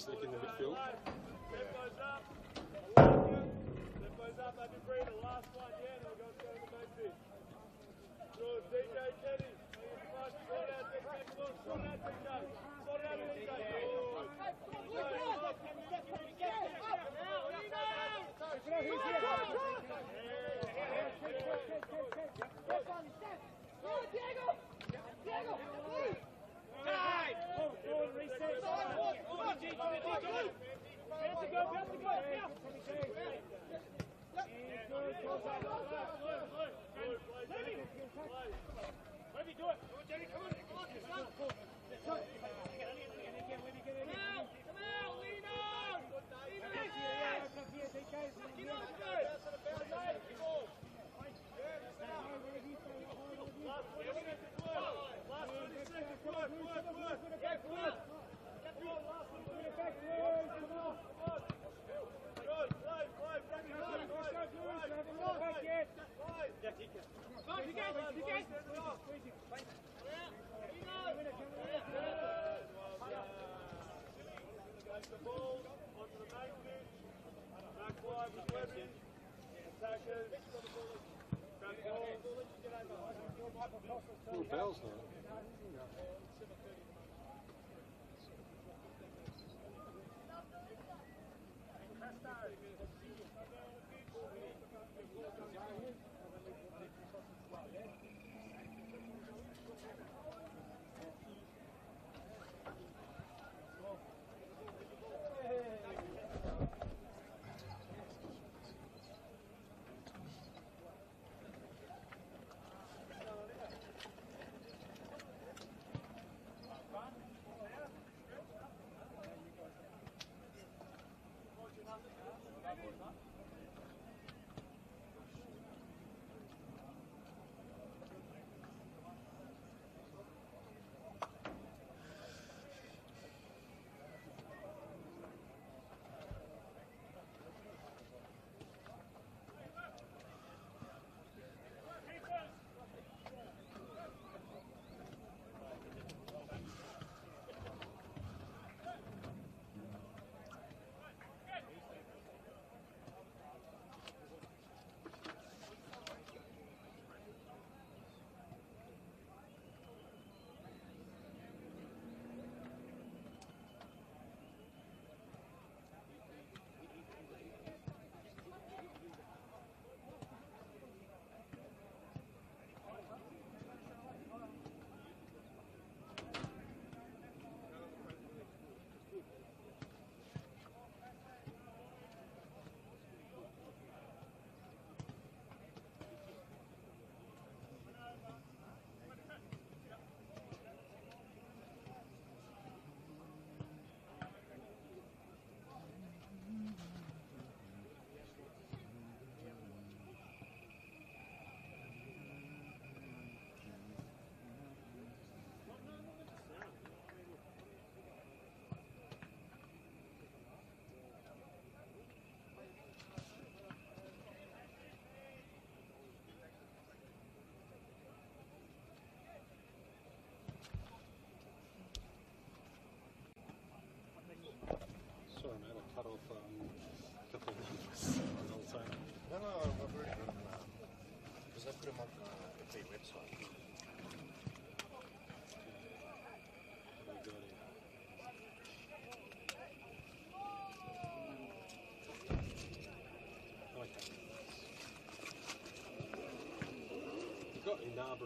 Frenetic in the midfield. Tempo's up. Tempo's up. Have a breather. Last one. Yeah, then we'll go to the midfield. Good. DJ Kenny. Sort out DJ. Sort out DJ. Sort out DJ. Go.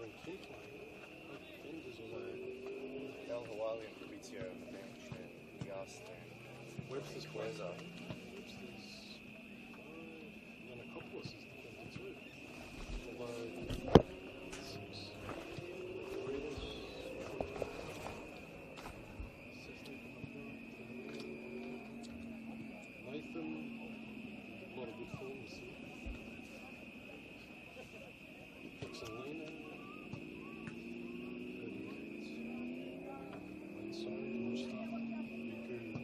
and Kim playing. Defenders all over. El Hawali and Fabrizio on the bench, and Yasta and Webster's playing. Weza. Webster's fine. And Akopoulos is defender too. Although, six. Grealish. Nathan, a lot of good form this year. Selena, 30 minutes. And so, more stuff. You could take it up.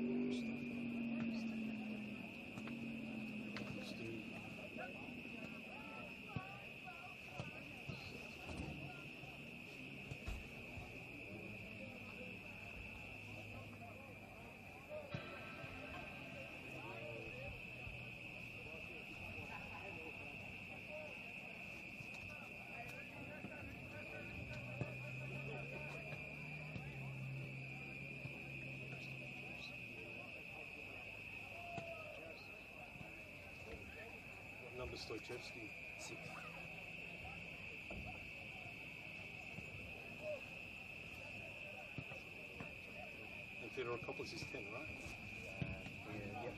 More stuff. Let's do. What number Stoichevsky? 6. And Theodorakopoulos is 10, right? Yep.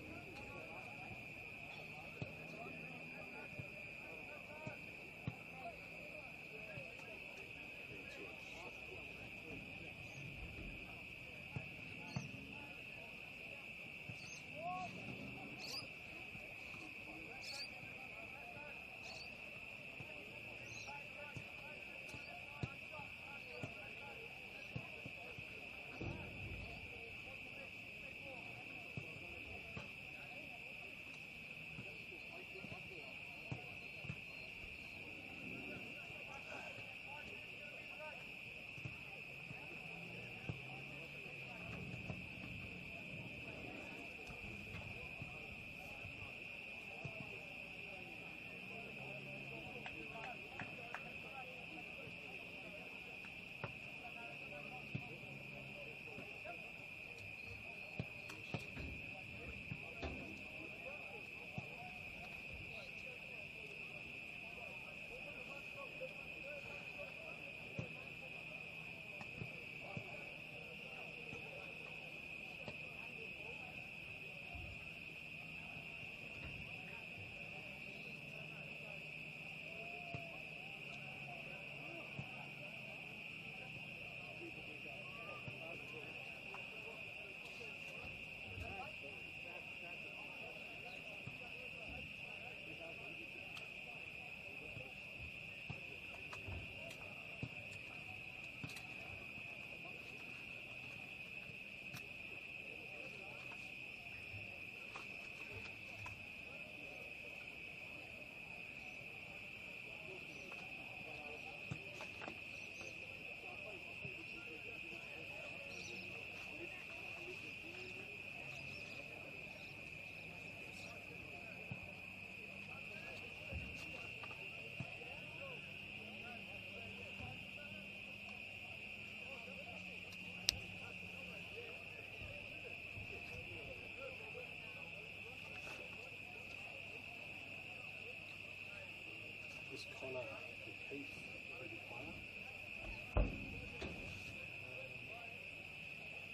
Is Connor O'Keefe a pretty player?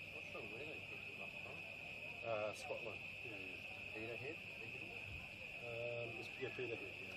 What's the way they picked him up from? Scotland. Yeah, Peterhead? yeah, Peterhead, yeah.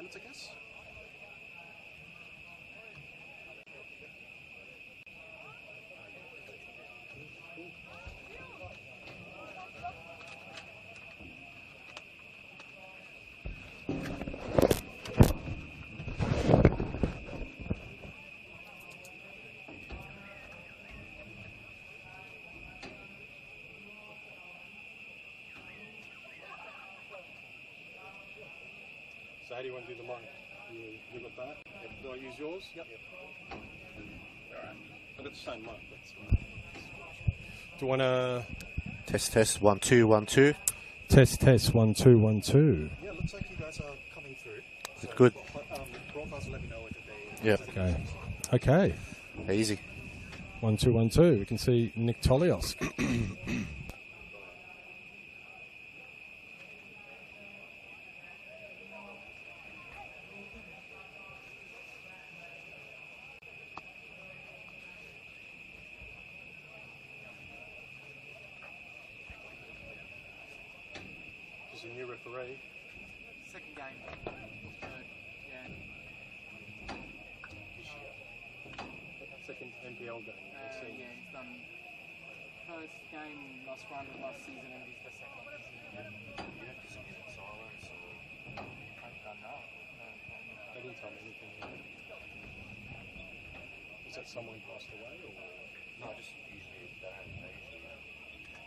minutes, I guess. So how do you want to do the mic? You got that? Yep. Do I use yours? Yep. Alright. I've got the same mic. That's right. Do you want to... Test, 1 2 1 2. Test, 1 2 1 2. Yeah, looks like you guys are coming through. So Good. Broadcast, let me know if they... Yep. Okay. Easy. 1 2 1 2. We can see Nick Tolios. There's a new referee. Second game. Yeah. Second NPL game. Yeah, he's done first game last run of last season, and he's the second one this season. Yeah, because I'm in silence or... I don't know. They didn't tell me anything. Is that someone passed away or? No, just usually they usually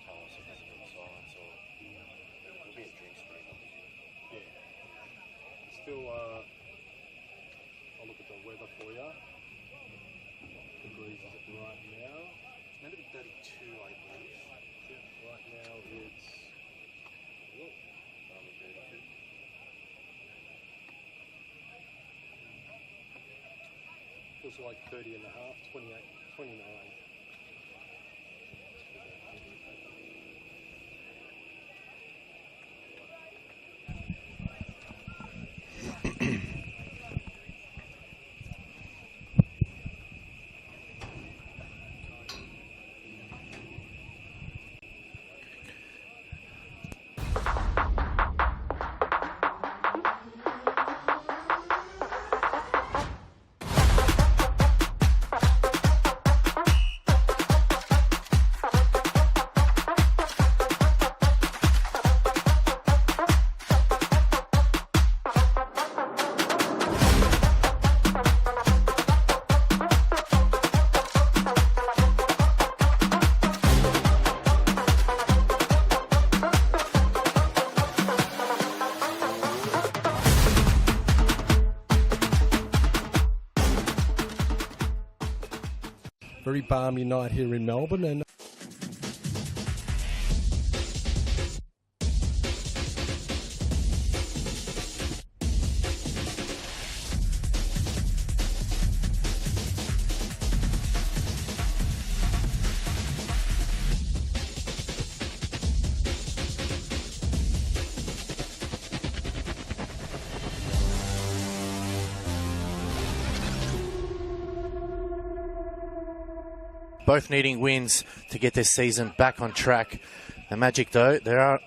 tell us if there's a bit of silence or it'll be a drink screen, obviously. Yeah. Still, I'll look at the weather for you. Degrees is it right now? It's meant to be 32, I believe. Yeah, right now it's... Whoa. 32. Feels like 30 and a half, 28, 29. Very balmy night here in Melbourne, and Both needing wins to get their season back on track. The Magic, though, they're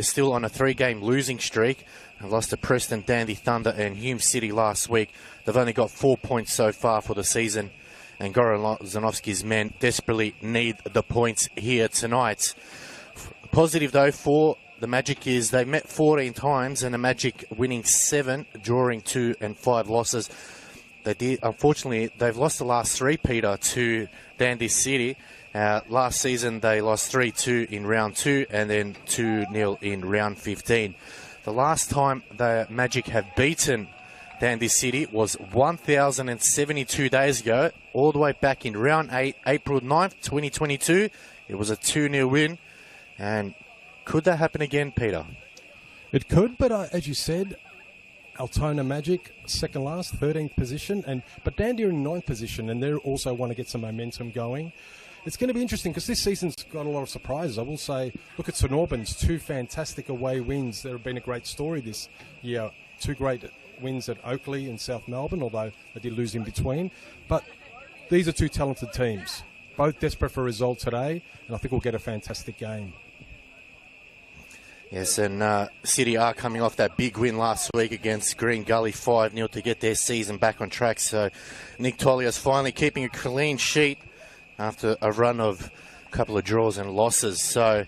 still on a 3-game losing streak. They lost to Preston, Dandy Thunder and Hume City last week. They've only got 4 points so far for the season. And Goran Zanovski's men desperately need the points here tonight. Positive, though, for the Magic is they met 14 times and the Magic winning 7, drawing 2 and 5 losses. Unfortunately, they've lost the last 3, Peter, to Dandy City. Last season, they lost 3-2 in round 2 and then 2-0 in round 15. The last time the Magic have beaten Dandy City was 1,072 days ago, all the way back in round 8, April 9th, 2022. It was a 2-0 win. And could that happen again, Peter? it could, but as you said, Altona Magic, second last, 13th position, but Dandy are in 9th position, and they also want to get some momentum going. It's going to be interesting because this season's got a lot of surprises. I will say, look at St Albans, 2 fantastic away wins. There have been a great story this year. 2 great wins at Oakley and South Melbourne, although they did lose in between. But these are 2 talented teams, both desperate for a result today, and I think we'll get a fantastic game. Yes, and City are coming off that big win last week against Green Gully 5-0 to get their season back on track. So Nick Tolia's finally keeping a clean sheet after a run of a couple of draws and losses. So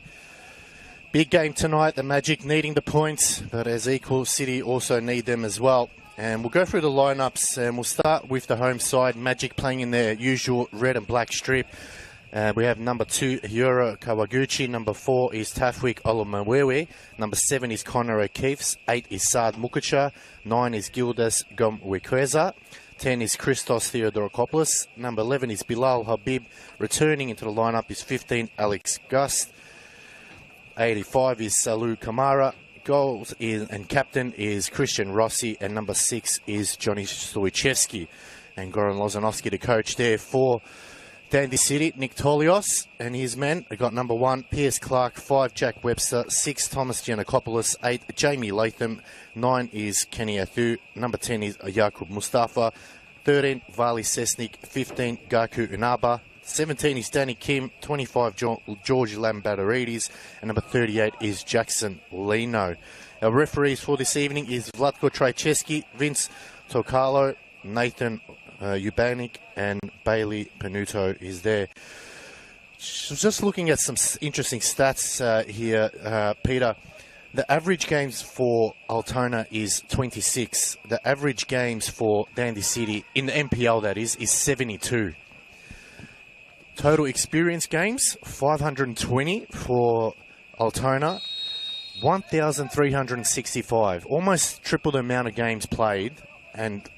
big game tonight, the Magic needing the points, but as equal, City also need them as well. And we'll go through the lineups, and we'll start with the home side. Magic playing in their usual red and black strip. We have number 2, Yura Kawaguchi. Number 4 is Tafwik Olomawewe. Number 7 is Connor O'Keefe. 8 is Saad Mukacha. 9 is Gildas Gomwekweza. 10 is Christos Theodorakopoulos. Number 11 is Bilal Habib. Returning into the lineup is 15, Alex Gust. 85 is Salu Kamara. Goals and captain is Christian Rossi. And number 6 is Johnny Stoichevsky. And Goran Lozanovsky, the coach there for Dandy City. Nick Tolios and his men. They got number 1, Piers Clark. 5, Jack Webster. 6, Thomas Giannakopoulos. 8, Jamie Latham. 9 is Kenny Athu. Number 10 is Jakub Mustafa. 13, Vali Sesnik. 15, Gaku Unaba. 17 is Danny Kim. 25, George Lambadaridis. And number 38 is Jackson Lino. Our referees for this evening is Vlatko Trajcheski, Vince Tokalo, Nathan Ubanik, and Bailey Penuto is there. Just looking at some interesting stats here, Peter. The average games for Altona is 26. The average games for Dandy City, in the NPL that is 72. Total experience games, 520 for Altona, 1,365. Almost triple the amount of games played, and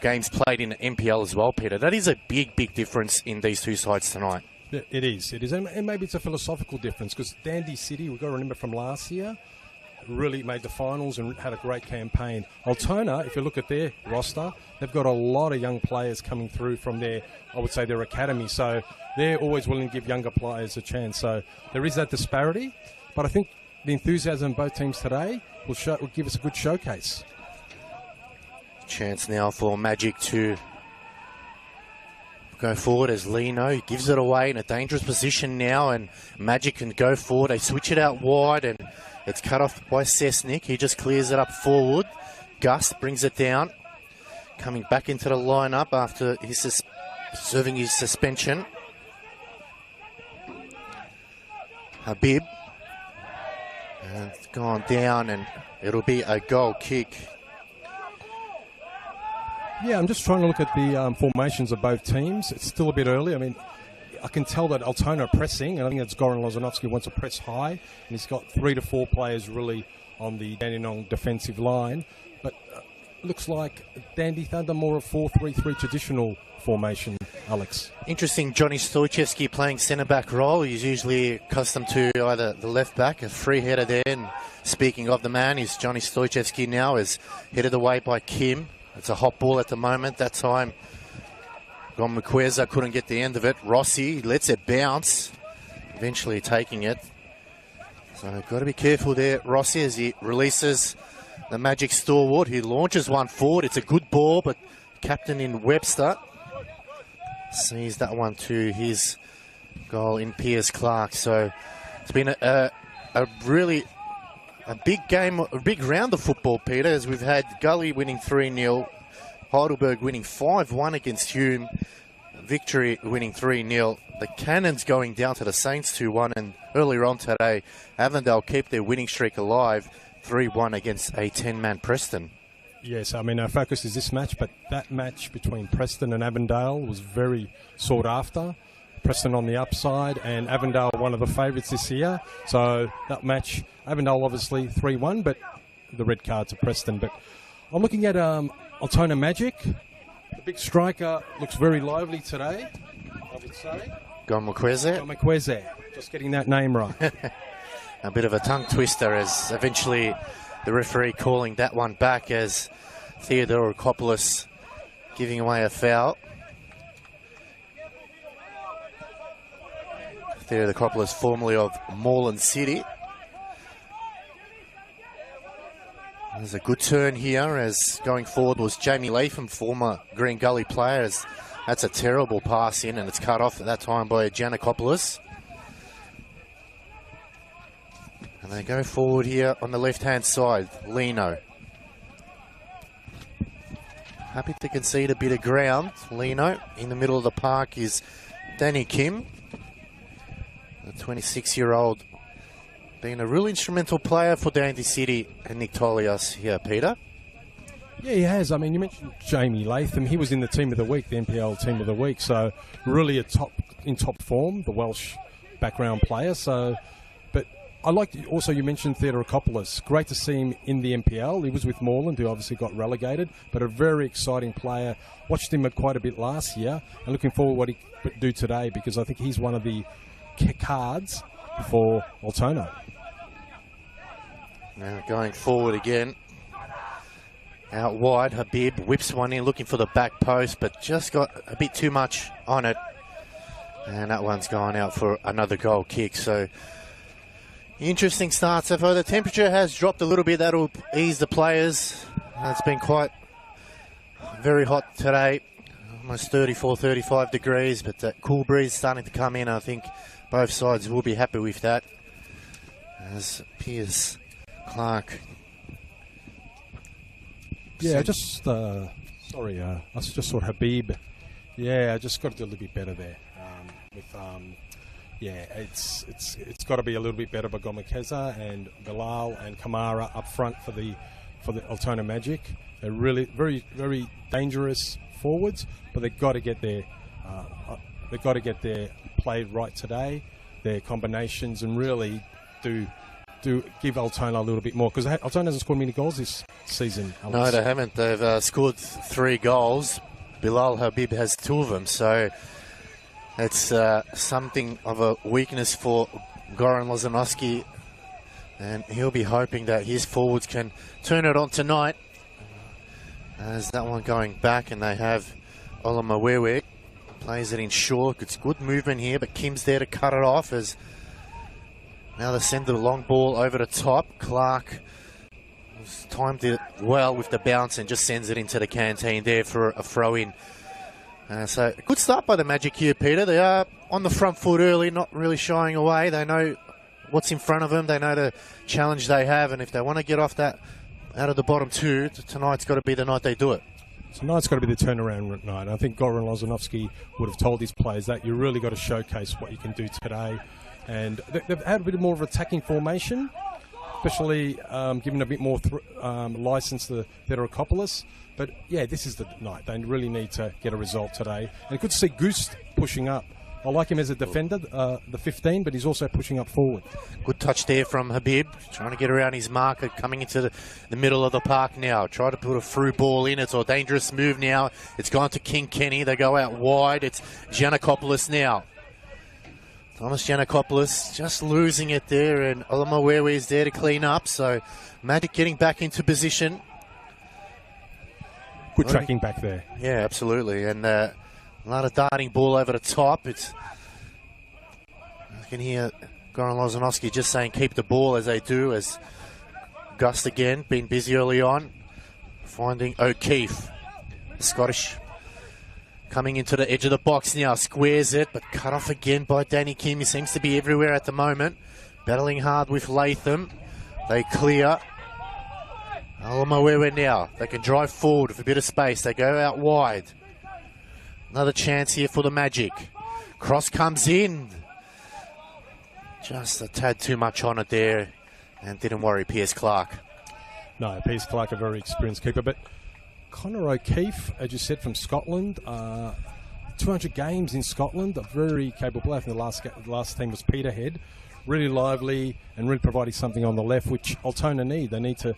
games played in the NPL as well, Peter. That is a big, big difference in these two sides tonight. It is. And maybe it's a philosophical difference, because Dandy City, we've got to remember from last year, really made the finals and had a great campaign. Altona, if you look at their roster, they've got a lot of young players coming through from their, I would say, their academy. So they're always willing to give younger players a chance. So there is that disparity. But I think the enthusiasm of both teams today will give us a good showcase. Chance now for Magic to go forward as Lino gives it away in a dangerous position now, and Magic can go forward. They switch it out wide, and it's cut off by Sesnik. He just clears it up forward. Gust brings it down, coming back into the lineup after his serving his suspension. Habib, and it's gone down, and it'll be a goal kick. Yeah, I'm just trying to look at the formations of both teams. It's still a bit early. I mean, I can tell that Altona are pressing, and I think that's Goran Lozanovsky wants to press high, and he's got 3 to 4 players really on the Dandenong defensive line. But looks like Dandy Thunder more of 4-3-3 traditional formation, Alex. Interesting, Johnny Stoichevsky playing centre-back role. He's usually accustomed to either the left-back, a free header there. And speaking of the man, is Johnny Stoichevsky now is headed away by Kim. It's a hot ball at the moment. That time, Gomwekweza couldn't get the end of it. Rossi lets it bounce, eventually taking it. So got to be careful there, Rossi, as he releases the Magic stalwart. He launches one forward. It's a good ball, but captain in Webster sees that one to his goal in Piers Clark. So it's been a really a big game, a big round of football, Peter, as we've had Gully winning 3-0, Heidelberg winning 5-1 against Hume, Victory winning 3-0, the Cannons going down to the Saints 2-1, and earlier on today, Avondale keep their winning streak alive, 3-1 against a 10-man Preston. Yes, I mean, our focus is this match, but that match between Preston and Avondale was very sought after. Preston on the upside, and Avondale one of the favourites this year. So that match, Avondale obviously 3-1, but the red card to Preston. But I'm looking at Altona Magic. The big striker looks very lively today, I would say. Gomwekweza. Just getting that name right. A bit of a tongue twister, as eventually the referee calling that one back as Theodorakopoulos giving away a foul. Theodorakopoulos, formerly of Moreland City. There's a good turn here, as going forward was Jamie Latham, former Green Gully player. That's a terrible pass in, and it's cut off at that time by Giannakopoulos. And they go forward here on the left-hand side. Lino. Happy to concede a bit of ground. Lino. In the middle of the park is Danny Kim, the 26-year-old, being a real instrumental player for Dandy City and Nick Tolias here, Peter. Yeah, he has. I mean, you mentioned Jamie Latham. He was in the Team of the Week, the NPL Team of the Week. So really in top form, the Welsh background player. So, but I like also you mentioned Theodorakopoulos. Great to see him in the NPL. He was with Moreland, who obviously got relegated, but a very exciting player. Watched him quite a bit last year, and looking forward to what he could do today, because I think he's one of the cards for Altona. Now going forward again. Out wide, Habib whips one in, looking for the back post, but just got a bit too much on it. And that one's gone out for another goal kick. So, interesting start so far. The temperature has dropped a little bit. That'll ease the players. It's been quite very hot today. Almost 34, 35 degrees, but that cool breeze starting to come in. I think both sides will be happy with that. As Piers Clark... Yeah, I just saw Habib. Yeah, I just got to do a little bit better there. It's got to be a little bit better by Gomekeza and Bilal and Kamara up front for the Altona Magic. They're really very, very dangerous forwards, but they've got to get their played right today. Their combinations, and really do give Altona a little bit more, because Altona hasn't scored many goals this season, Alex. No, they haven't. They've scored 3 goals. Bilal Habib has 2 of them, so it's something of a weakness for Goran Lozanovsky, and he'll be hoping that his forwards can turn it on tonight. As that one going back, and they have Olamawewe plays it in short. It's good movement here, but Kim's there to cut it off. As now they send the long ball over the top. Clark has timed it well with the bounce and just sends it into the canteen there for a throw-in. So a good start by the Magic here, Peter. They are on the front foot early, not really shying away. They know what's in front of them. They know the challenge they have, and if they want to get off that out of the bottom 2, tonight's got to be the night they do it. Tonight's got to be the turnaround night. I think Goran Lozanovsky would have told his players that you really got to showcase what you can do today. And they've had a bit more of attacking formation, especially giving a bit more license to Theodorakopoulos. But yeah, this is the night. They really need to get a result today. And good to see Goose pushing up. I like him as a defender, the 15, but he's also pushing up forward. Good touch there from Habib, trying to get around his marker, coming into the middle of the park now. Try to put a through ball in. It's a dangerous move now. It's gone to King Kenny. They go out wide. It's Giannakopoulos now. Thomas Giannakopoulos just losing it there, and Olamawewe is there to clean up. So Magic getting back into position. Good tracking back there. Yeah, absolutely. And a lot of darting ball over the top. I can hear Goran Lozanovsky just saying keep the ball, as they do, as Gust again, been busy early on. Finding O'Keefe, the Scottish, coming into the edge of the box now, squares it, but cut off again by Danny Kim. He seems to be everywhere at the moment. Battling hard with Latham. They clear. Olamawewe now. They can drive forward with a bit of space. They go out wide. Another chance here for the Magic. Cross comes in. Just a tad too much on it there, and didn't worry Piers Clark. No, Piers Clark, a very experienced keeper, but Connor O'Keefe, as you said, from Scotland, 200 games in Scotland, a very capable player. I think the last team was Peterhead. Really lively and really providing something on the left, which Altona need. They need to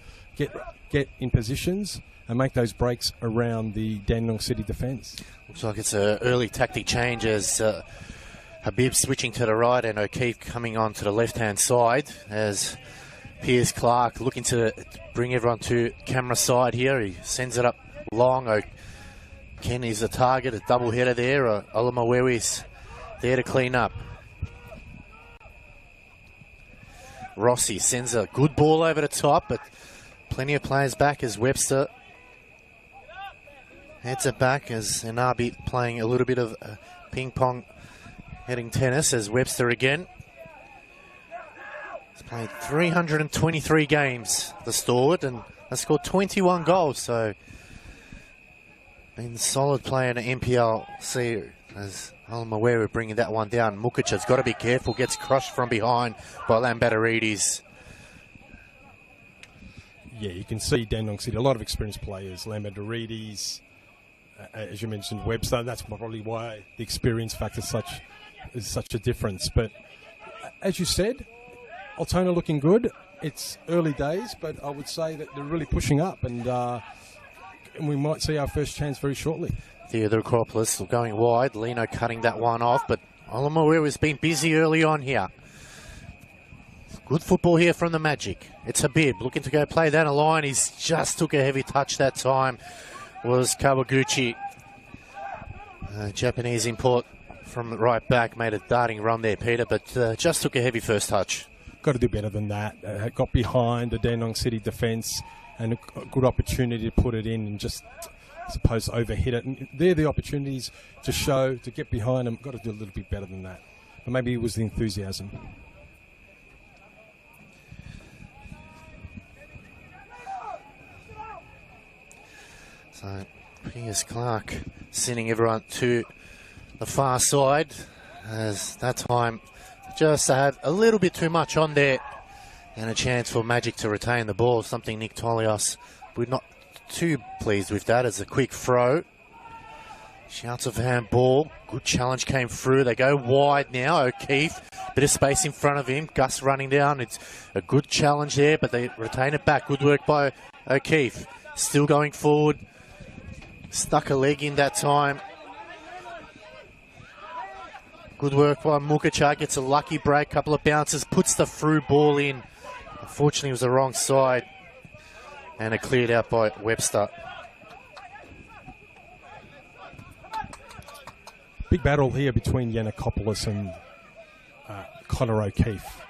get in positions and make those breaks around the Dandenong City defence. Looks like it's an early tactic change as Habib switching to the right and O'Keefe coming on to the left-hand side, as Piers Clark looking to bring everyone to camera side here. He sends it up long. Kenny's the target, a double header there. Olamawewe's there to clean up. Rossi sends a good ball over the top, but plenty of players back as Webster heads it back, as Inabi playing a little bit of ping pong heading tennis, as Webster again. Played 323 games, the stalwart, and has scored 21 goals, so been a solid player in the NPLC, as I'm aware of bringing that one down. Mukicha's got to be careful, gets crushed from behind by Lambatarides. Yeah, you can see Dandenong City, a lot of experienced players, Lambatarides, as you mentioned, Webster. That's probably why the experience factor is such a difference. But as you said, Altona looking good. It's early days, but I would say that they're really pushing up, and we might see our first chance very shortly. The Acropolis going wide. Lino cutting that one off, but Olamowiwa has been busy early on here. Good football here from the Magic. It's Habib looking to go play that a line. He's just took a heavy touch that time. Was Kawaguchi. Japanese import from the right back. Made a darting run there, Peter, but just took a heavy first touch. Got to do better than that. Got behind the Dandenong City defence and a good opportunity to put it in and just, I suppose, overhit it. And they're the opportunities to show, to get behind them. Got to do a little bit better than that. But maybe it was the enthusiasm. So, Piers Clark sending everyone to the far side, as that time just had a little bit too much on there, and a chance for Magic to retain the ball, something Nick Tolios, we're not too pleased with that, as a quick throw. Shouts of handball, good challenge came through, they go wide now. O'Keefe, bit of space in front of him, Gus running down, it's a good challenge there, but they retain it back. Good work by O'Keefe, still going forward, stuck a leg in that time. Good work by Mukicha, gets a lucky break, couple of bounces, puts the through ball in. Unfortunately, it was the wrong side, and it cleared out by Webster. Big battle here between Yiannakopoulos and Connor O'Keefe.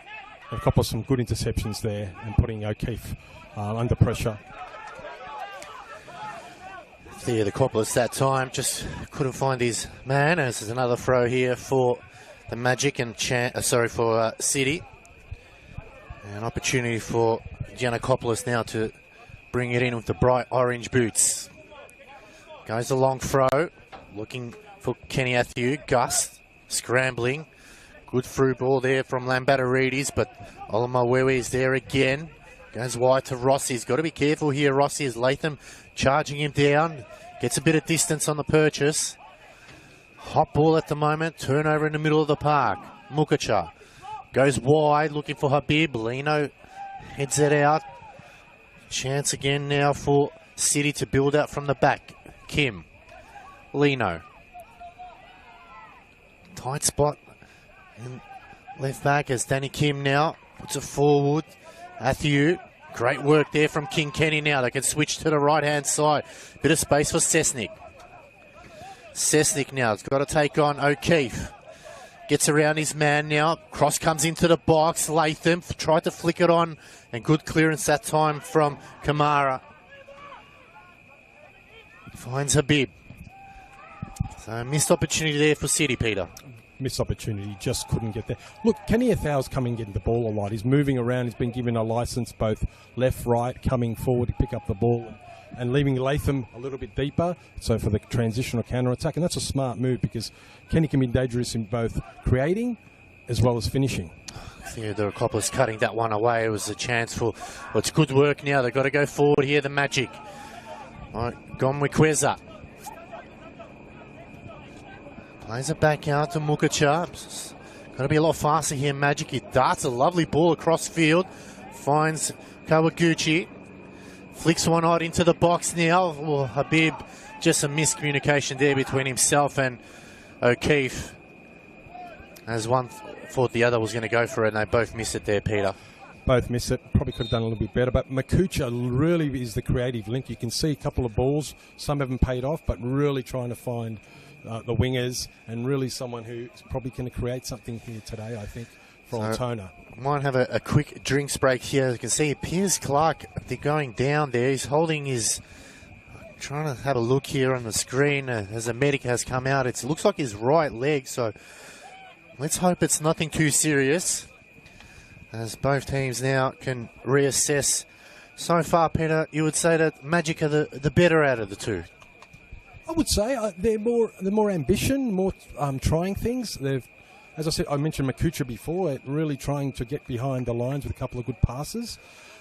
Yiannakopoulos some good interceptions there and putting O'Keefe under pressure. The Coppolas that time just couldn't find his man, as there's another throw here for the Magic and for City. An opportunity for Giannakopoulos now to bring it in with the bright orange boots. Goes a long throw, looking for Kenny Athiu. Gus scrambling. Good through ball there from Lambatarides, but Olamowiwa is there again. Goes wide to Rossi. He's got to be careful here, Rossi, as Latham charging him down. Gets a bit of distance on the purchase. Hot ball at the moment. Turnover in the middle of the park. Mukicha goes wide, looking for Habib. Lino heads it out. Chance again now for City to build out from the back. Kim. Lino. Tight spot in left back as Danny Kim now puts it forward. Athiu. Great work there from King Kenny now. They can switch to the right-hand side. Bit of space for Cessnick. Cessnick now has got to take on O'Keefe. Gets around his man now. Cross comes into the box. Latham tried to flick it on. And good clearance that time from Kamara. Finds Habib. So missed opportunity there for City, Peter. Missed opportunity, just couldn't get there. Look, Kenny Athau's coming getting the ball a lot. He's moving around. He's been given a license both left, right, coming forward to pick up the ball and leaving Latham a little bit deeper, so for the transitional counter-attack. And that's a smart move because Kenny can be dangerous in both creating as well as finishing. Theodore Coppolas cutting that one away. It was a chance for, well, it's good work now. They've got to go forward here, the Magic. All right, Gomwikweza. Plays it back out to Mukicha. Got to be a lot faster here, Magic. He darts a lovely ball across field. Finds Kawaguchi. Flicks one out into the box now. Oh, Habib, just a miscommunication there between himself and O'Keefe. As one thought the other was going to go for it, and they both missed it there, Peter. Both missed it. Probably could have done a little bit better. But Makucha really is the creative link. You can see a couple of balls. Some haven't paid off, but really trying to find the wingers, and really someone who's probably going to create something here today, I think, for Altona. Might have a quick drinks break here. You can see Piers Clark, they're going down there. He's holding his, trying to have a look here on the screen as a medic has come out. It looks like his right leg, so let's hope it's nothing too serious. as both teams now can reassess. So far, Peter, you would say that Magic are the better out of the two. I would say they're more ambition, more trying things. They've, as I said, I mentioned Makucha before, really trying to get behind the lines with a couple of good passes.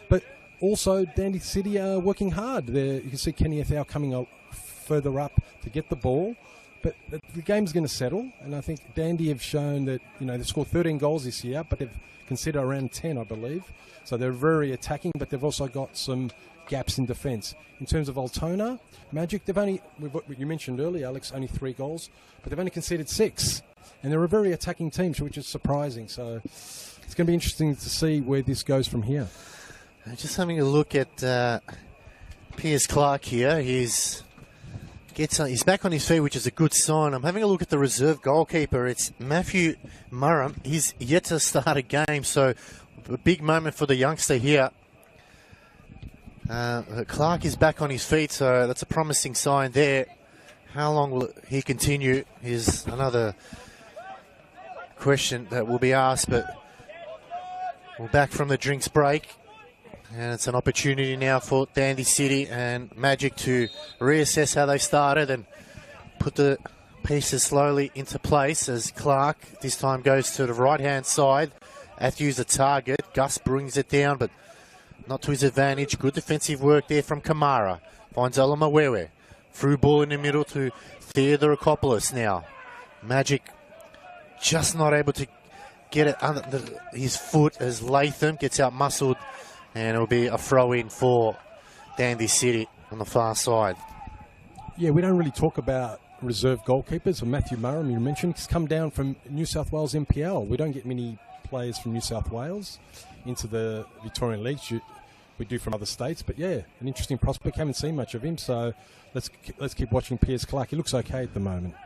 But also, Dandy City are working hard. You can see Kenny Ethau coming further up to get the ball. But the game's going to settle, and I think Dandy have shown that, they've scored 13 goals this year, but they've conceded around 10, I believe. So they're very attacking, but they've also got some gaps in defence. In terms of Altona, Magic, you mentioned earlier, Alex, only 3 goals, but they've only conceded 6. And they're a very attacking team, which is surprising. So it's going to be interesting to see where this goes from here. Just having a look at Piers Clark here. He's back on his feet, which is a good sign. I'm having a look at the reserve goalkeeper. It's Matthew Murray. He's yet to start a game, so a big moment for the youngster here. Clark is back on his feet, so that's a promising sign there. How long will he continue is another question that will be asked, but we're back from the drinks break. And it's an opportunity now for Dandy City and Magic to reassess how they started and put the pieces slowly into place as Clark this time goes to the right-hand side. Athew's a target. Gus brings it down, but not to his advantage. Good defensive work there from Kamara. Finds Olamawewe. Through ball in the middle to Theodorakopoulos now. Magic just not able to get it under his foot as Latham gets out-muscled. And it'll be a throw-in for Dandy City on the far side. Yeah, we don't really talk about reserve goalkeepers. Matthew Murray, you mentioned, he's come down from New South Wales NPL. We don't get many players from New South Wales into the Victorian Leagues. We do from other states. But, yeah, an interesting prospect. Haven't seen much of him, so let's keep watching Piers Clark. He looks okay at the moment.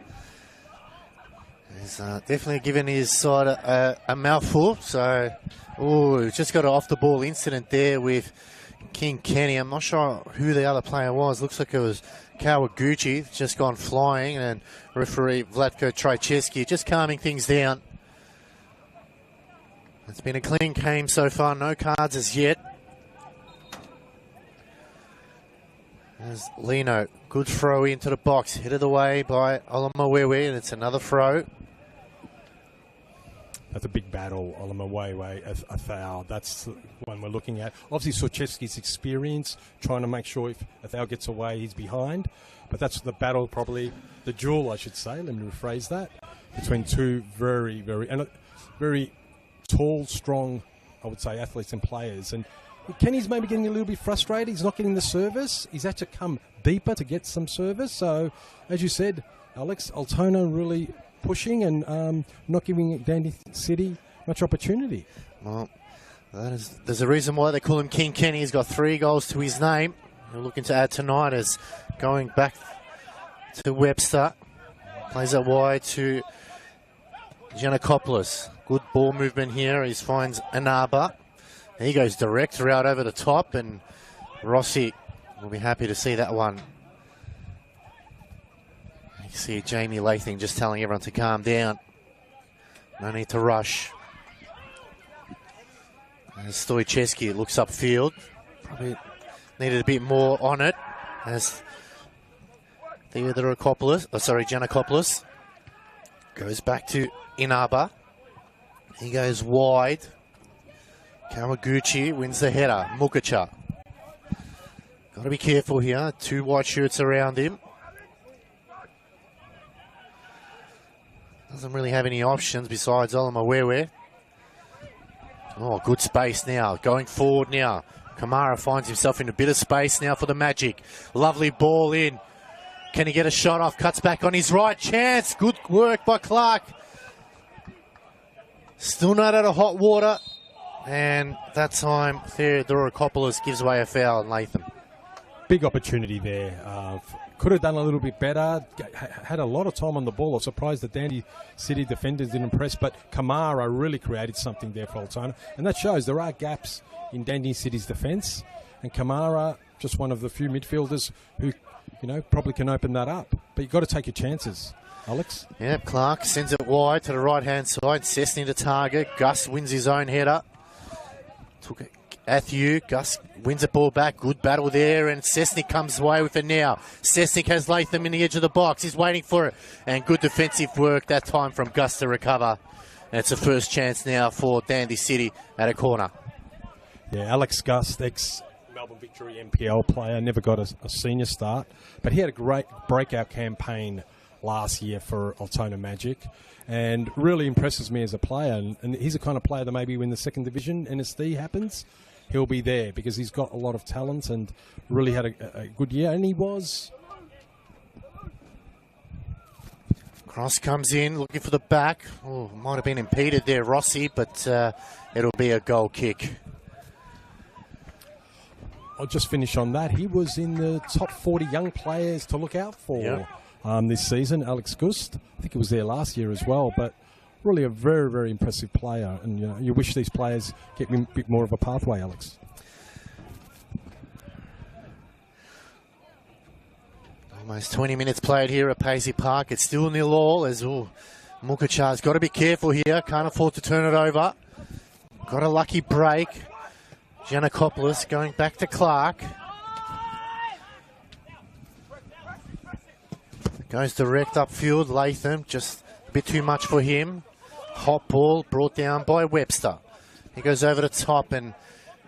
He's definitely given his side a mouthful. So, just got an off-the-ball incident there with King Kenny. I'm not sure who the other player was. Looks like it was Kawaguchi, just gone flying, and referee Vlatko Trajcheski just calming things down. It's been a clean game so far. No cards as yet. There's Lino. Good throw into the box. Hit it away by Olamawewe, and it's another throw. That's a big battle, Olamawewe, a foul. That's the one we're looking at. Obviously, Sorchevsky's experience, trying to make sure if Athau gets away, he's behind. But that's the battle, probably the duel, I should say. Let me rephrase that. Between two very tall, strong, I would say, athletes and players. And Kenny's maybe getting a little bit frustrated. He's not getting the service. He's had to come deeper to get some service. So, as you said, Alex, Altona really pushing and not giving Dandy City much opportunity. Well, there's a reason why they call him King Kenny. He's got 3 goals to his name. We're looking to add tonight as going back to Webster. Plays it wide to Giannakopoulos. Good ball movement here. He finds Anaba. He goes direct route over the top, and Rossi will be happy to see that one. You see Jamie Lathing just telling everyone to calm down. No need to rush. As Stoicheski looks upfield. Probably needed a bit more on it. As Giannakopoulos goes back to Inaba. He goes wide. Kawaguchi wins the header. Mukacha. Got to be careful here. 2 white shirts around him. Doesn't really have any options besides Olamawewe. Oh, good space now. Going forward now. Kamara finds himself in a bit of space now for the Magic. Lovely ball in. Can he get a shot off? Cuts back on his right. Chance. Good work by Clark. Still not out of hot water. And that time, Theodorakopoulos gives away a foul on Latham. Big opportunity there. Could have done a little bit better. Had a lot of time on the ball. I was surprised the Dandy City defenders didn't press, but Kamara really created something there for Altona. And that shows there are gaps in Dandy City's defence. And Kamara, just one of the few midfielders who, probably can open that up. But you've got to take your chances, Alex. Yep, Clark sends it wide to the right-hand side. Cessny to target. Gus wins his own header. Took it. Athieu, Gus wins the ball back. Good battle there, and Cessnick comes away with it now. Cessnick has Latham in the edge of the box. He's waiting for it. And good defensive work that time from Gus to recover. And it's a first chance now for Dandy City at a corner. Yeah, Alex Gust, ex-Melbourne Victory NPL player, never got a senior start. But he had a great breakout campaign last year for Altona Magic. And really impresses me as a player. And he's the kind of player that maybe when the second division NSD happens, he'll be there because he's got a lot of talent and really had a good year. And he was. Cross comes in, looking for the back. Oh, might have been impeded there, Rossi, but it'll be a goal kick. I'll just finish on that. He was in the top 40 young players to look out for this season, Alex Gust. I think he was there last year as well, but really a very, very impressive player. And you wish these players get a bit more of a pathway, Alex. Almost 20 minutes played here at Paisley Park. It's still 0-0 as Mukachar's got to be careful here. Can't afford to turn it over. Got a lucky break. Giannakopoulos going back to Clark. Goes direct upfield. Latham, just a bit too much for him. Hot ball brought down by Webster. He goes over the top, and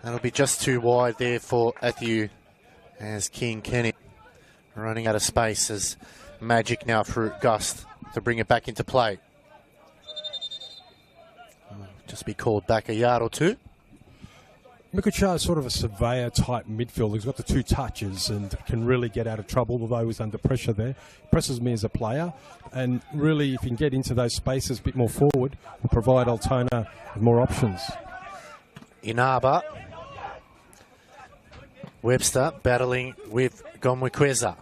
that'll be just too wide there for Athieu as King Kenny running out of space as Magic now through Gust to bring it back into play. Just be called back a yard or two. Mikuchar is sort of a surveyor-type midfielder. He's got the two touches and can really get out of trouble, although he's under pressure there. Impresses me as a player. And really, if you can get into those spaces a bit more forward, will provide Altona with more options. Inaba. Webster battling with Gomwikweza.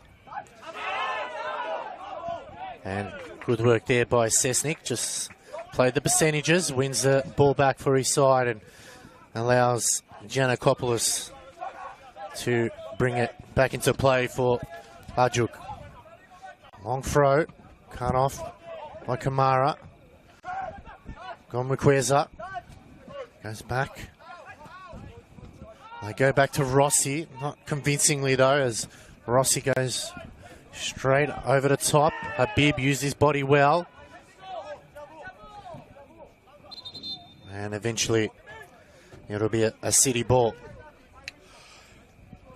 And good work there by Cessnick. Just played the percentages, wins the ball back for his side and allows Giannakopoulos to bring it back into play for Ajuk. Long throw, cut off by Kamara. Gomwikweza goes back. They go back to Rossi, not convincingly though, as Rossi goes straight over the top. Habib used his body well. And eventually it'll be a City ball.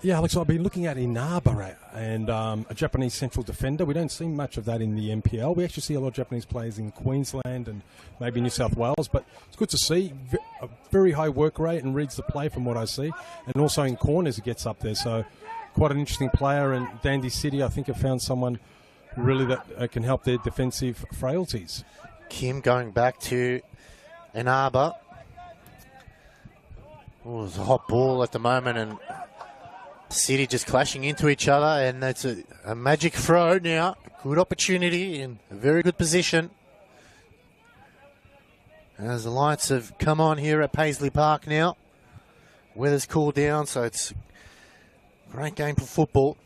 Yeah, Alex, I've been looking at Inaba and a Japanese central defender. We don't see much of that in the NPL. We actually see a lot of Japanese players in Queensland and maybe New South Wales, but it's good to see. A very high work rate and reads the play from what I see. And also in corners he gets up there. So quite an interesting player. And Dandy City, I think, have found someone really that can help their defensive frailties. Kim going back to Inaba. Oh, it's a hot ball at the moment, and City just clashing into each other, and that's a magic throw now. Good opportunity in a very good position. As the lights have come on here at Paisley Park now. Weather's cooled down, so it's a great game for football.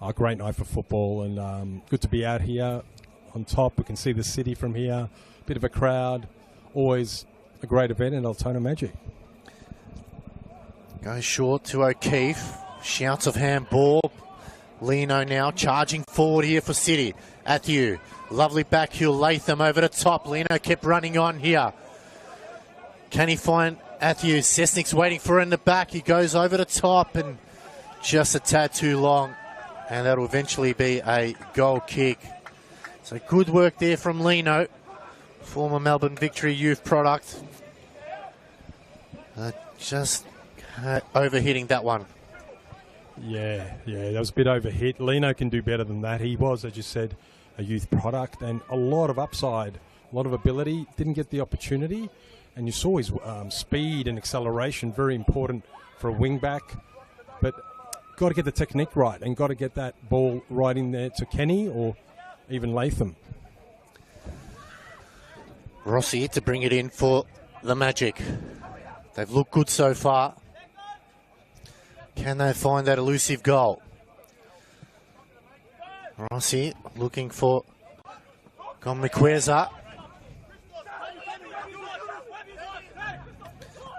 A great night for football, and good to be out here on top. We can see the city from here. Bit of a crowd. Always a great event in Altona Magic. Goes short to O'Keefe. Shouts of handball. Lino now charging forward here for City. Athieu. Lovely back heel. Latham over the top. Lino kept running on here. Can he find Athieu? Cessnick's waiting for it in the back. He goes over the top and just a tad too long. And that'll eventually be a goal kick. So good work there from Lino. Former Melbourne Victory youth product. Just overhitting that one. Yeah, that was a bit overhit. Lino can do better than that. He was, as you said, a youth product and a lot of upside, a lot of ability. Didn't get the opportunity, and you saw his speed and acceleration, very important for a wing back. But got to get the technique right and got to get that ball right in there to Kenny or even Latham. Rossi to bring it in for the Magic. They've looked good so far. Can they find that elusive goal? Rossi looking for Gomwikweza.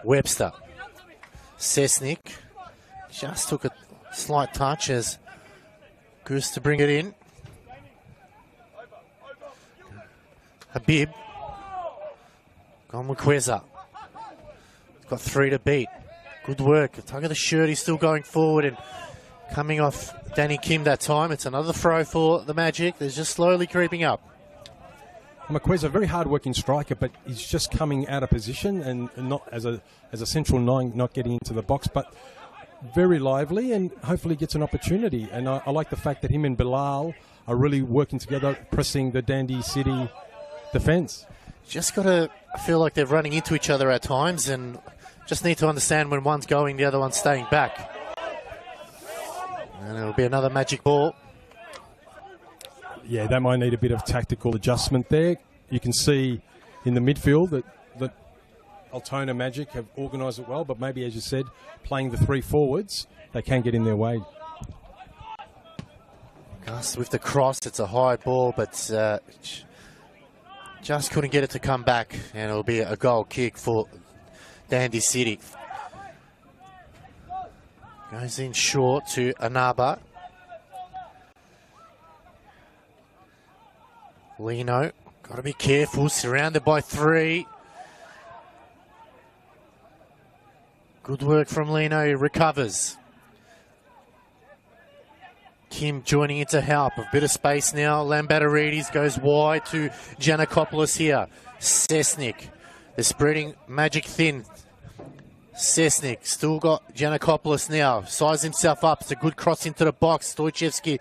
Webster. Cessnick just took a slight touch as Goose to bring it in. Habib. Gone with Queza. Got 3 to beat. Good work. Tug of the shirt. He's still going forward and coming off Danny Kim that time. It's another throw for the Magic. They're just slowly creeping up. Maqueza, a very hard-working striker, but he's just coming out of position and not as a central 9, not getting into the box, but very lively and hopefully gets an opportunity. And I like the fact that him and Bilal are really working together, pressing the Dandy City defence. Just got to feel like they're running into each other at times and just need to understand when one's going, the other one's staying back. And it'll be another Magic ball. Yeah, that might need a bit of tactical adjustment there. You can see in the midfield that Altona Magic have organised it well, but maybe, as you said, playing the 3 forwards, they can get in their way. Gus with the cross, it's a high ball, but just couldn't get it to come back, and it'll be a goal kick for Dandy City. Goes in short to Anaba. Lino, got to be careful, surrounded by 3. Good work from Lino, he recovers. Kim joining in to help, a bit of space now. Lambatarides goes wide to Giannakopoulos here. Cessnick, they're spreading Magic thin. Cessnick still got Giannakopoulos now, size himself up, it's a good cross into the box. Stojcevski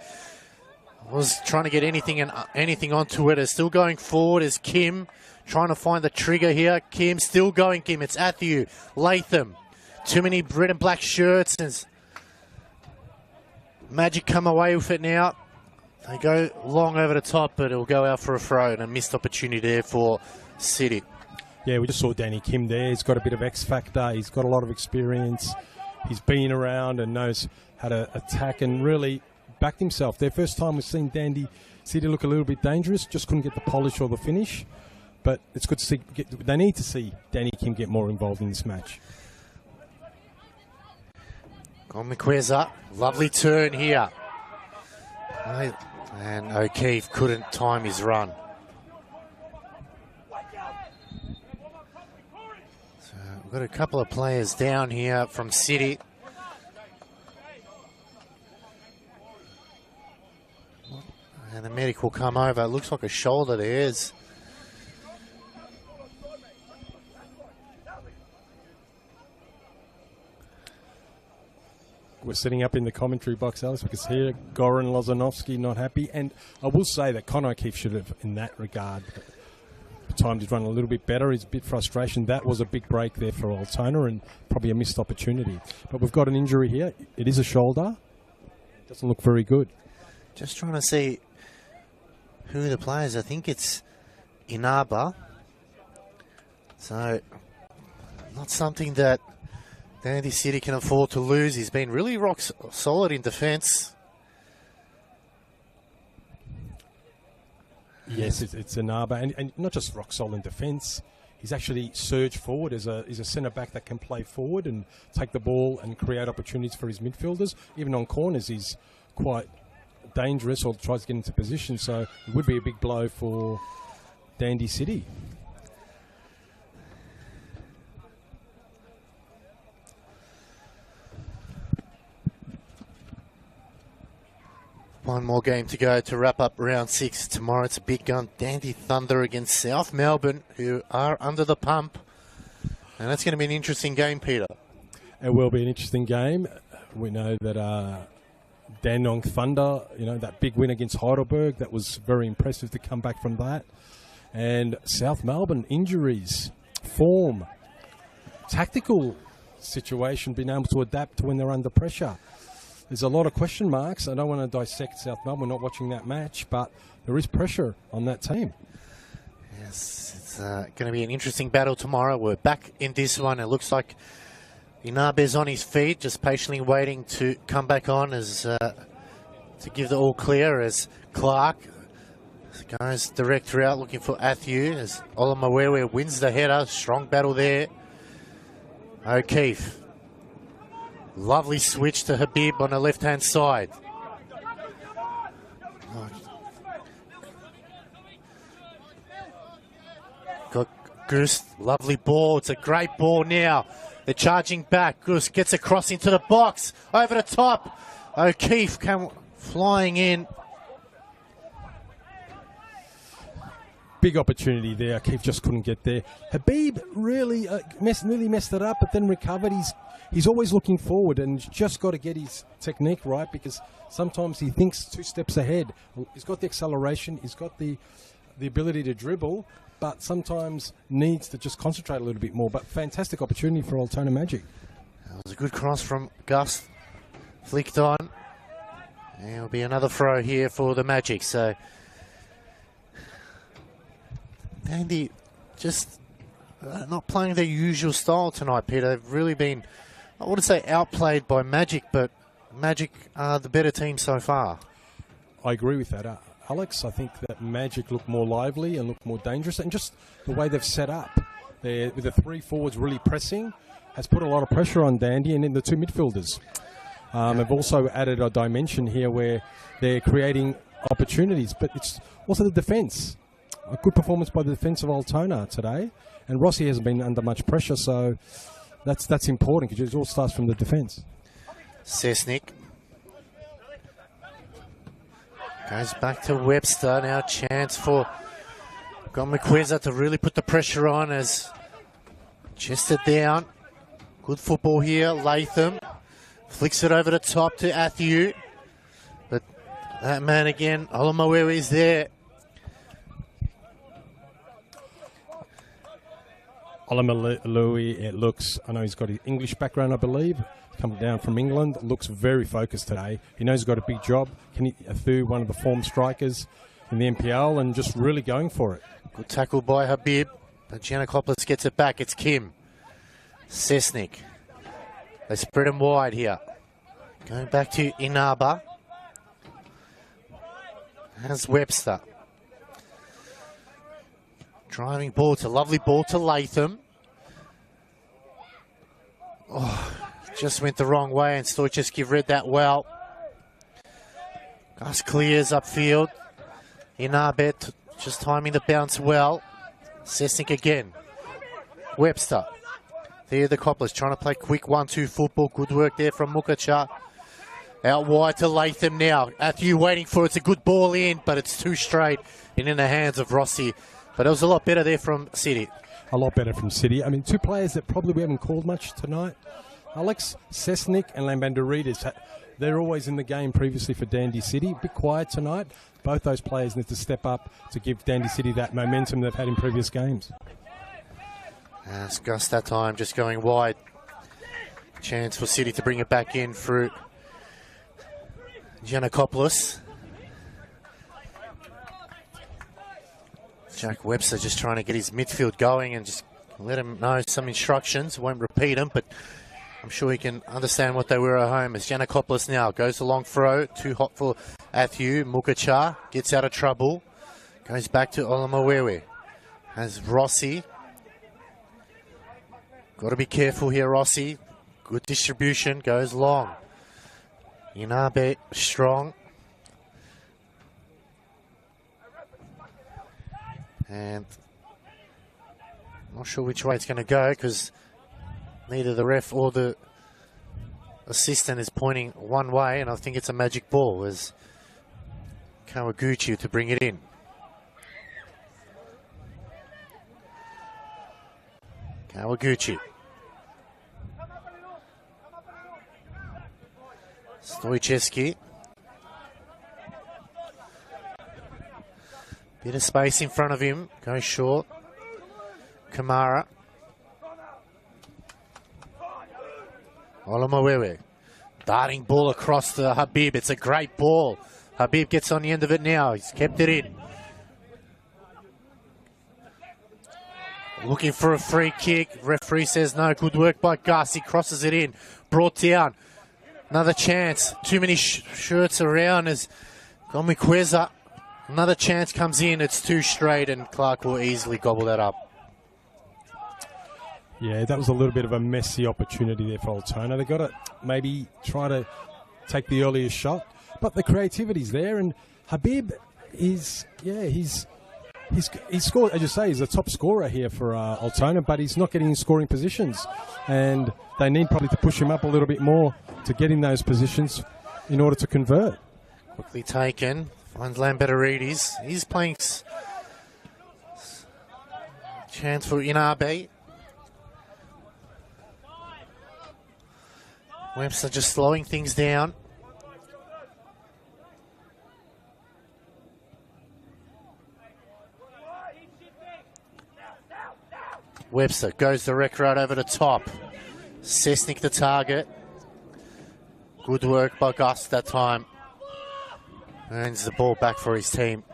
was trying to get anything onto it. Is still going forward as Kim trying to find the trigger here. Kim still going. Kim. It's Athieu, Latham. Too many red and black shirts. And Magic come away with it now. They go long over the top, but it'll go out for a throw and a missed opportunity there for City. Yeah, we just saw Danny Kim there. He's got a bit of X factor. He's got a lot of experience. He's been around and knows how to attack and really backed himself. Their first time we've seen Dandy City look a little bit dangerous, just couldn't get the polish or the finish. But it's good to see, they need to see Danny Kim get more involved in this match. Gomequeza, lovely turn here. And O'Keefe couldn't time his run. So we've got a couple of players down here from City. And the medic will come over. It looks like a shoulder there. We're sitting up in the commentary box, Alex. We can hear Goran Lozanovsky not happy. And I will say that Con O'Keefe should have, in that regard, timed his run a little bit better. He's a bit frustration. That was a big break there for Altona and probably a missed opportunity. But we've got an injury here. It is a shoulder. It doesn't look very good. Just trying to see who the players. I think it's Inaba. So, not something that Dandy City can afford to lose. He's been really rock solid in defence. Yes, it's Inaba, and not just rock solid in defence. He's actually surged forward as a centre-back that can play forward and take the ball and create opportunities for his midfielders. Even on corners, he's quite dangerous or tries to get into position, so it would be a big blow for Dandy City. One more game to go to wrap up round 6. Tomorrow it's a big gun. Dandy Thunder against South Melbourne, who are under the pump. And that's going to be an interesting game, Peter. It will be an interesting game. We know that Dandenong Thunder, that big win against Heidelberg, that was very impressive to come back from that. And South Melbourne, injuries, form, tactical situation, being able to adapt to when they're under pressure. There's a lot of question marks. I don't want to dissect South Melbourne, not watching that match, but there is pressure on that team. Yes, it's going to be an interesting battle tomorrow. We're back in this one. It looks like Inabe's on his feet, just patiently waiting to come back on as to give the all clear as Clark goes direct route looking for Athieu as Olamawewe wins the header. Strong battle there. O'Keefe. Lovely switch to Habib on the left-hand side. Got Goose, lovely ball. It's a great ball now. They're charging back. Goose gets across into the box. Over the top. O'Keefe came flying in. Big opportunity there. O'Keefe just couldn't get there. Habib really nearly messed it up, but then recovered. He's always looking forward, and he's just got to get his technique right, because sometimes he thinks 2 steps ahead. He's got the acceleration. He's got the ability to dribble, but sometimes needs to just concentrate a little bit more. But fantastic opportunity for Altona Magic. That was a good cross from Gus. Flicked on. And it'll be another throw here for the Magic. So, Dandy just not playing their usual style tonight, Peter. They've really been, I wouldn't say outplayed by Magic, but Magic are the better team so far. I agree with that, Alex. I think that Magic look more lively and look more dangerous, and just the way they've set up there with the 3 forwards really pressing has put a lot of pressure on Dandy and in the 2 midfielders. They've also added a dimension here where they're creating opportunities, but it's also the defence. A good performance by the defence of Altona today, and Rossi hasn't been under much pressure, so that's important, because it all starts from the defence. Cessnick goes back to Webster. Now chance for Gomequeza to really put the pressure on as chested down. Good football here. Latham flicks it over the top to Athiu, but that man again, Olomowewe, is there. Louis, it looks, I know he's got his English background, I believe, coming down from England, looks very focused today. He knows he's got a big job. Athiu, one of the form strikers in the NPL, and just really going for it. Good tackle by Habib, but Giannakopoulos gets it back. It's Kim. Cessnick. They spread him wide here. Going back to Inaba. Has Webster. Driving ball. It's a lovely ball to Latham. Oh, just went the wrong way, and Stoichevsky read that well. Gus clears upfield. Inabet just timing the bounce well. Cessnick again. Webster. There the Copplers trying to play quick 1-2 football. Good work there from Mukacha. Out wide to Latham now. Athiu waiting for it. It's a good ball in, but it's too straight and in the hands of Rossi. But it was a lot better there from City. A lot better from City. I mean, 2 players that probably we haven't called much tonight. Alex, Cessnick and Lambandarides. They're always in the game previously for Dandy City. A bit quiet tonight. Both those players need to step up to give Dandy City that momentum they've had in previous games. It's Gus that time just going wide. Chance for City to bring it back in through Giannakopoulos. Jack Webster just trying to get his midfield going and just let him know some instructions. Won't repeat them, but I'm sure he can understand what they were at home. As Giannakopoulos now goes a long throw. Too hot for Athiu. Mukacha gets out of trouble. Goes back to Olomowewe. Has Rossi. Got to be careful here, Rossi. Good distribution. Goes long. Inabe strong. And I'm not sure which way it's going to go, because neither the ref or the assistant is pointing one way, and I think it's a magic ball as Kawaguchi to bring it in. Kawaguchi. Stoichevsky. Bit of space in front of him. Goes short. Kamara. Olomowewe. Darting ball across to Habib. It's a great ball. Habib gets on the end of it now. He's kept it in. Looking for a free kick. Referee says no. Good work by Gus. He crosses it in. Brought down. Another chance. Too many shirts around as Gomequeza. Another chance comes in. It's too straight, and Clark will easily gobble that up. Yeah, that was a little bit of a messy opportunity there for Altona. They've got to maybe try to take the earliest shot, but the creativity's there, and Habib is, he's scored, as you say, he's a top scorer here for Altona, but he's not getting in scoring positions, and they need probably to push him up a little bit more to get in those positions in order to convert. Quickly taken, finds Lambertarides. He's playing chance for Inabe. Webster just slowing things down. Webster goes direct right over the top. Cessnick the target. Good work by Gus that time. Earns the ball back for his team.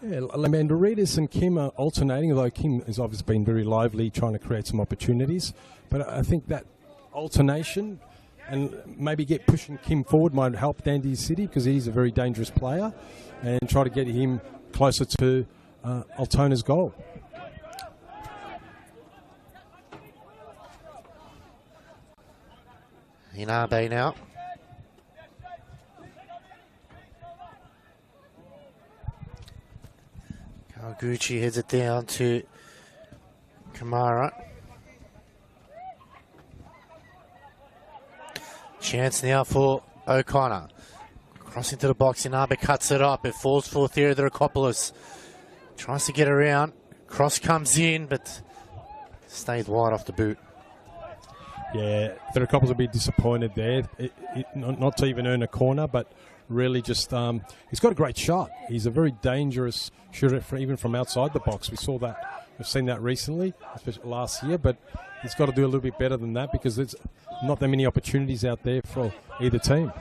Yeah, Lambertarides and Kim are alternating, although Kim has obviously been very lively trying to create some opportunities. But I think that alternation and maybe get pushing Kim forward might help Dandy City, because he's a very dangerous player, and try to get him closer to Altona's goal. Inabe now. Kawaguchi heads it down to Kamara. Chance now for O'Connor. Crossing to the box, Inabe cuts it up. It falls for Theodorakopoulos. Tries to get around. Cross comes in, but stayed wide off the boot. Yeah, Theodorakopoulos will be disappointed there. Not to even earn a corner, but really just, he's got a great shot. He's a very dangerous shooter, even from outside the box. We've seen that recently, especially last year, but he's got to do a little bit better than that, because there's not that many opportunities out there for either team.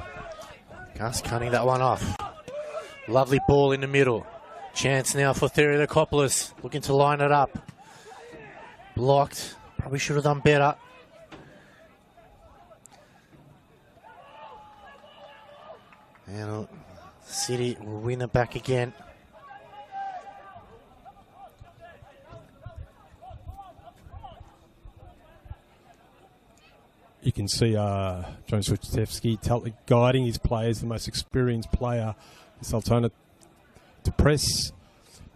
Gus cutting that one off. Lovely ball in the middle. Chance now for Theodorakopoulos, looking to line it up. Blocked. Probably should have done better. And City will win it back again. You can see John Switchevsky guiding his players, the most experienced player, this Altona, to press,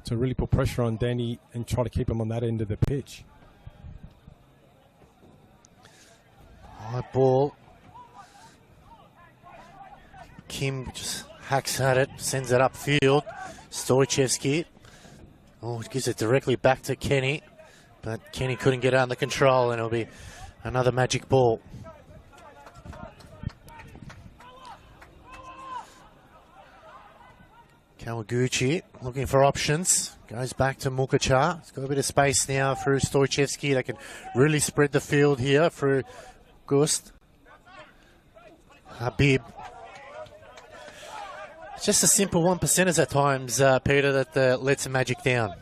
to really put pressure on Danny and try to keep him on that end of the pitch. High ball. Kim just hacks at it, sends it upfield. Stoichevsky. Oh, gives it directly back to Kenny. But Kenny couldn't get under control, and it'll be another magic ball. Kawaguchi looking for options. Goes back to Mukacha. He's got a bit of space now through Stoichevsky. They can really spread the field here through Gust. Habib. It's just a simple 1%ers at times, Peter, that lets the Magic down.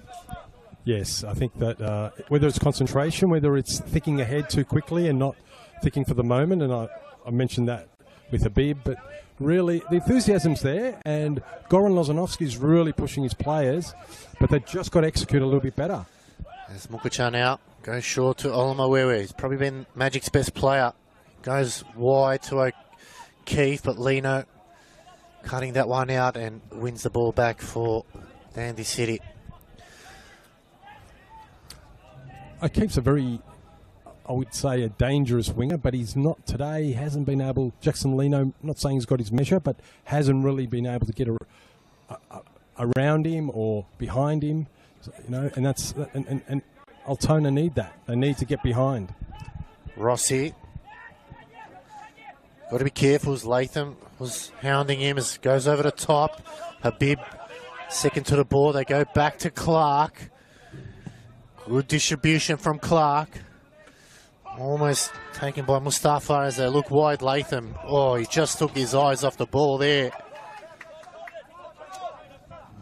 Yes, I think that whether it's concentration, whether it's thinking ahead too quickly and not thinking for the moment, and I mentioned that with Habib, but really the enthusiasm's there, and Goran Lozanovsky's really pushing his players, but they've just got to execute a little bit better. There's Mukacha now, goes short to Olamawewe. He's probably been Magic's best player. Goes wide to O'Keefe, but Lino cutting that one out and wins the ball back for Dandy City. O'Keefe's a very, I would say, a dangerous winger, but he's not today. He hasn't been able, Jackson Lino, not saying he's got his measure, but hasn't really been able to get around him or behind him, and that's, and Altona need that. They need to get behind. Rossi. Got to be careful as Latham was hounding him as goes over the top. Habib second to the ball. They go back to Clark. Good distribution from Clark. Almost taken by Mustafa as they look wide. Latham. Oh, he just took his eyes off the ball there.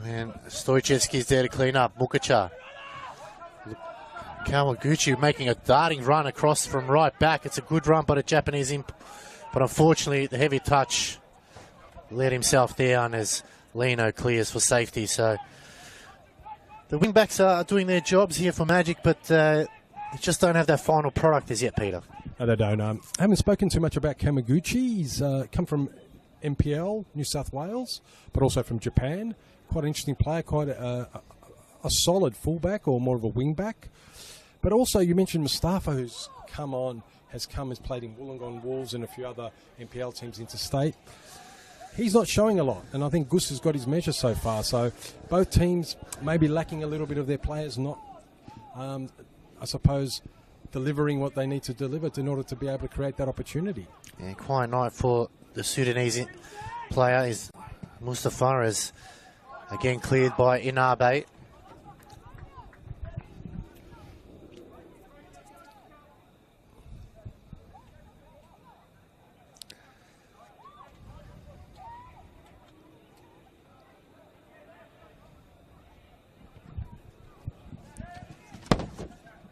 And Stoichevsky's there to clean up. Mukacha. Kawaguchi making a darting run across from right back. It's a good run by the Japanese imp. But unfortunately, the heavy touch let himself down as Lino clears for safety. So the wing-backs are doing their jobs here for Magic, but They just don't have that final product as yet, Peter. No, they don't. I haven't spoken too much about Kawaguchi. He's come from NPL, New South Wales, but also from Japan. Quite an interesting player, quite a solid fullback or more of a wing back. But also you mentioned Mustafa, who's has played in Wollongong Wolves and a few other NPL teams interstate. He's not showing a lot, and I think Gus has got his measure so far. So both teams may be lacking a little bit of their players, not, I suppose, delivering what they need to deliver in order to be able to create that opportunity. Yeah, quiet night for the Sudanese player. Is Mustafa is again cleared by Inabe.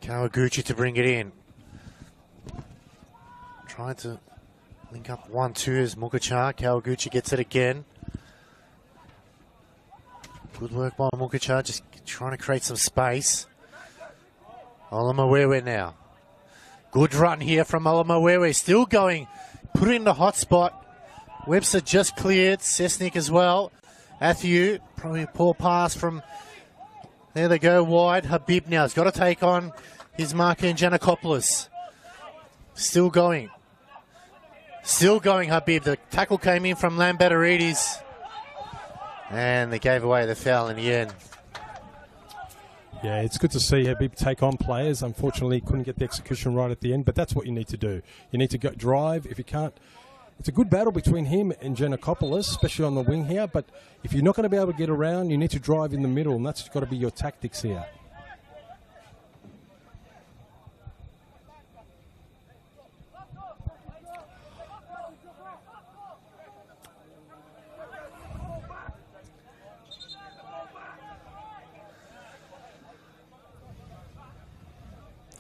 Kawaguchi to bring it in. Trying to link up 1-2 as Mukacha. Kawaguchi gets it again. Good work by Mukacha, just trying to create some space. Olamawewe now. Good run here from Olamawewe. Still going. Put it in the hot spot. Webster just cleared. Sesnik as well. Athiu, probably a poor pass from... There they go, wide. Habib now has got to take on his marker in Giannakopoulos. Still going. Still going, Habib. The tackle came in from Lambertarides. And they gave away the foul in the end. Yeah, it's good to see Habib take on players. Unfortunately, couldn't get the execution right at the end, but that's what you need to do. You need to go drive. If you can't, it's a good battle between him and Giannakopoulos, especially on the wing here, but if you're not going to be able to get around, you need to drive in the middle, and that's got to be your tactics here.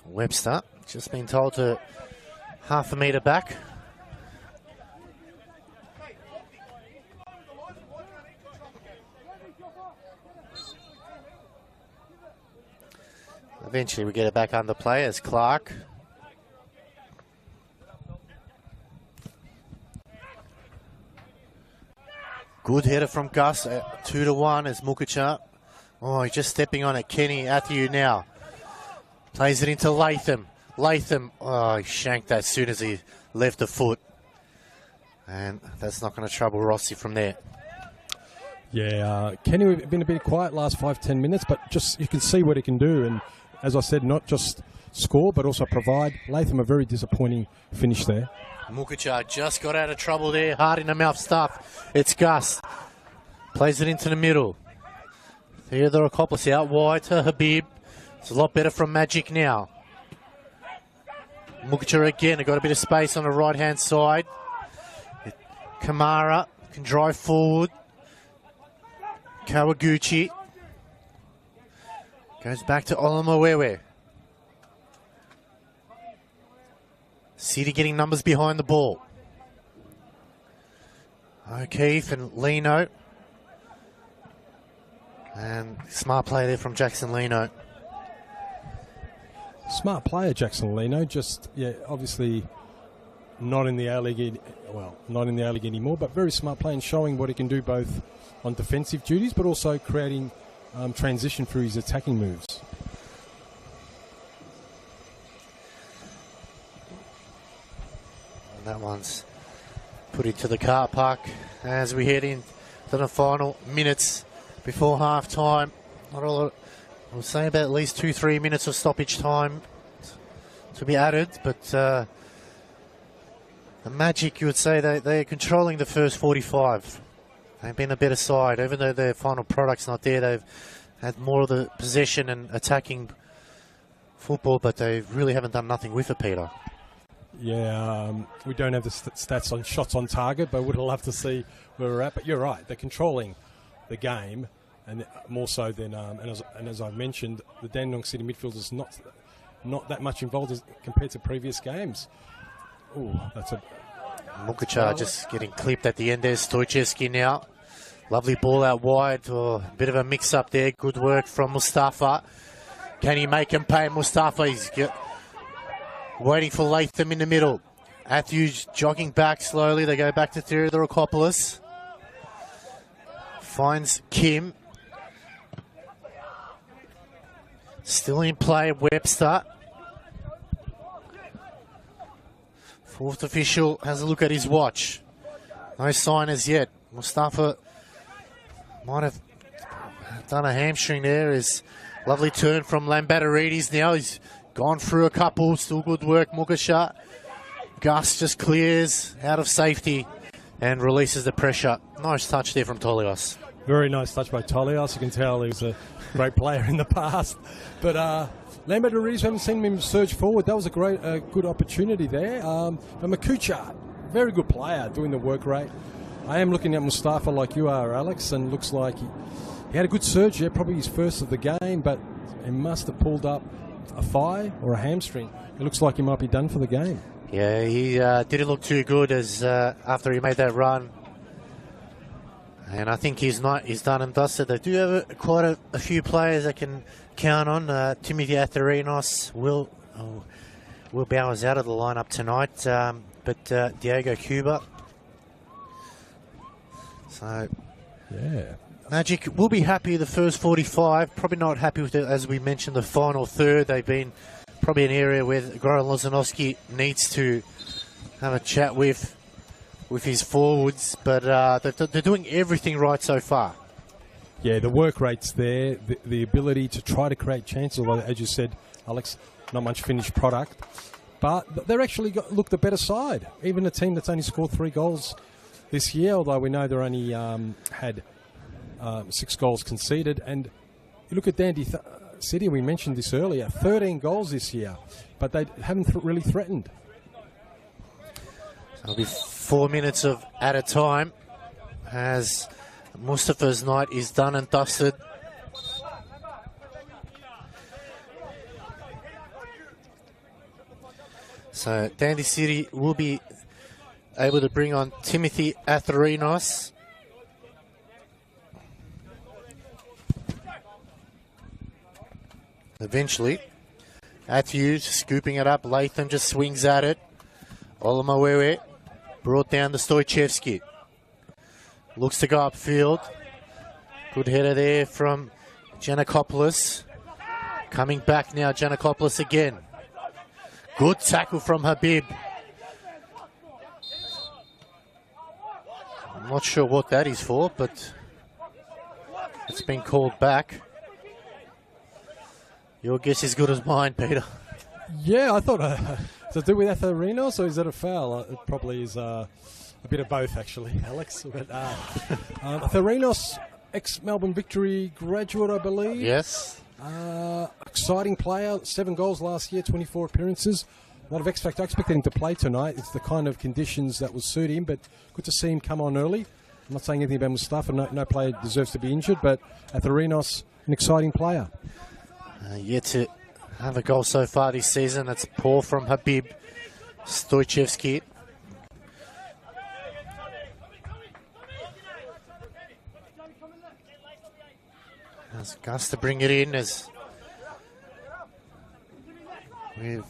Webster just been told to half a metre back. Eventually we get it back under play as Clark. Good header from Gus at 2-1 as Mukacha. Oh, he's just stepping on it. Kenny Athiu now. Plays it into Latham. Latham, oh, he shanked that as soon as he left the foot. And that's not going to trouble Rossi from there. Yeah, Kenny has been a bit quiet last 5-10 minutes, but just you can see what he can do. And as I said, not just score, but also provide. Latham, a very disappointing finish there. Mukacha just got out of trouble there. Hard in the mouth stuff. It's Gus. Plays it into the middle. Theodore Akopoulos out wide to Habib. It's a lot better from Magic now. Mukacha again. They've got a bit of space on the right-hand side. Kamara can drive forward. Kawaguchi. Goes back to Olamawewe. City getting numbers behind the ball. O'Keefe and Lino. And smart play there from Jackson Lino. Smart player, Jackson Lino. Just, yeah, obviously not in the A-League, not in the A-League anymore, but very smart play and showing what he can do both on defensive duties, but also creating transition through his attacking moves. And that one's put into the car park as we head in to the final minutes before half time. Not a lot. We'll say about at least 2-3 minutes of stoppage time to be added, but the Magic, you would say they're controlling the first 45. They've been a better side, even though their final product's not there. They've had more of the possession and attacking football, but they really haven't done nothing with it, Peter. Yeah, we don't have the stats on shots on target, but would love to see where we're at. But you're right, they're controlling the game. And more so than, and as I mentioned, the Dandenong City midfield is not that much involved as compared to previous games. Oh, that's a... Mukacha just getting clipped at the end there. Stoichevsky now. Lovely ball out wide. Oh, bit of a mix-up there. Good work from Mustafa. Can he make him pay? Mustafa, he's Waiting for Latham in the middle. Matthews jogging back slowly. They go back to Theodorokopoulos. Finds Kim. Still in play, Webster. Fourth official has a look at his watch. No sign as yet. Mustafa might have done a hamstring there. His lovely turn from Lambatarides now. He's gone through a couple. Still good work, Mukasha. Gus just clears out of safety and releases the pressure. Nice touch there from Tolios. Very nice touch by Tolios. You can tell he was a great player in the past. But Lambatarides, haven't seen him surge forward. That was a great, good opportunity there. But Makucha, very good player, doing the work rate. I am looking at Mustafa like you are, Alex, and looks like he had a good surge there, probably his first of the game, but he must have pulled up a thigh or a hamstring. It looks like he might be done for the game. Yeah, he didn't look too good as after he made that run. And I think he's done and dusted. They do have quite a few players they can count on. Timothy Atherinos will Bauer's out of the lineup tonight, but Diego Cuba. So, yeah, Magic will be happy the first 45. Probably not happy with it, as we mentioned, the final third. They've been probably an area where Goran Lozanovsky needs to have a chat with his forwards, but they're doing everything right so far. Yeah, the work rate's there, the ability to try to create chances, although, as you said, Alex, not much finished product. But they're actually look the better side. Even a team that's only scored 3 goals this year, although we know they're only had 6 goals conceded. And you look at Dandy City, we mentioned this earlier, 13 goals this year, but they haven't really threatened. It'll be 4 minutes of at a time as Mustafa's night is done and dusted. So Dandy City will be able to bring on Timothy Atherinos. Eventually, Matthews scooping it up. Latham just swings at it. Olamawewe brought down to Stoichevsky. Looks to go upfield. Good header there from Giannakopoulos. Coming back now, Giannakopoulos again. Good tackle from Habib. I'm not sure what that is for, but it's been called back. Your guess is good as mine, Peter. Yeah, I thought, does it do with Atherinos or is that a foul? It probably is a bit of both, actually, Alex. But Atherinos, ex-Melbourne Victory graduate, I believe. Yes. Exciting player, 7 goals last year, 24 appearances. A lot of X Factor. I expected him to play tonight. It's the kind of conditions that will suit him, but good to see him come on early. I'm not saying anything about Mustafa. No player deserves to be injured, but Atherinos, an exciting player. Yet to have a goal so far this season. That's poor from Habib Stoichevsky. Has Gus to bring it in as we're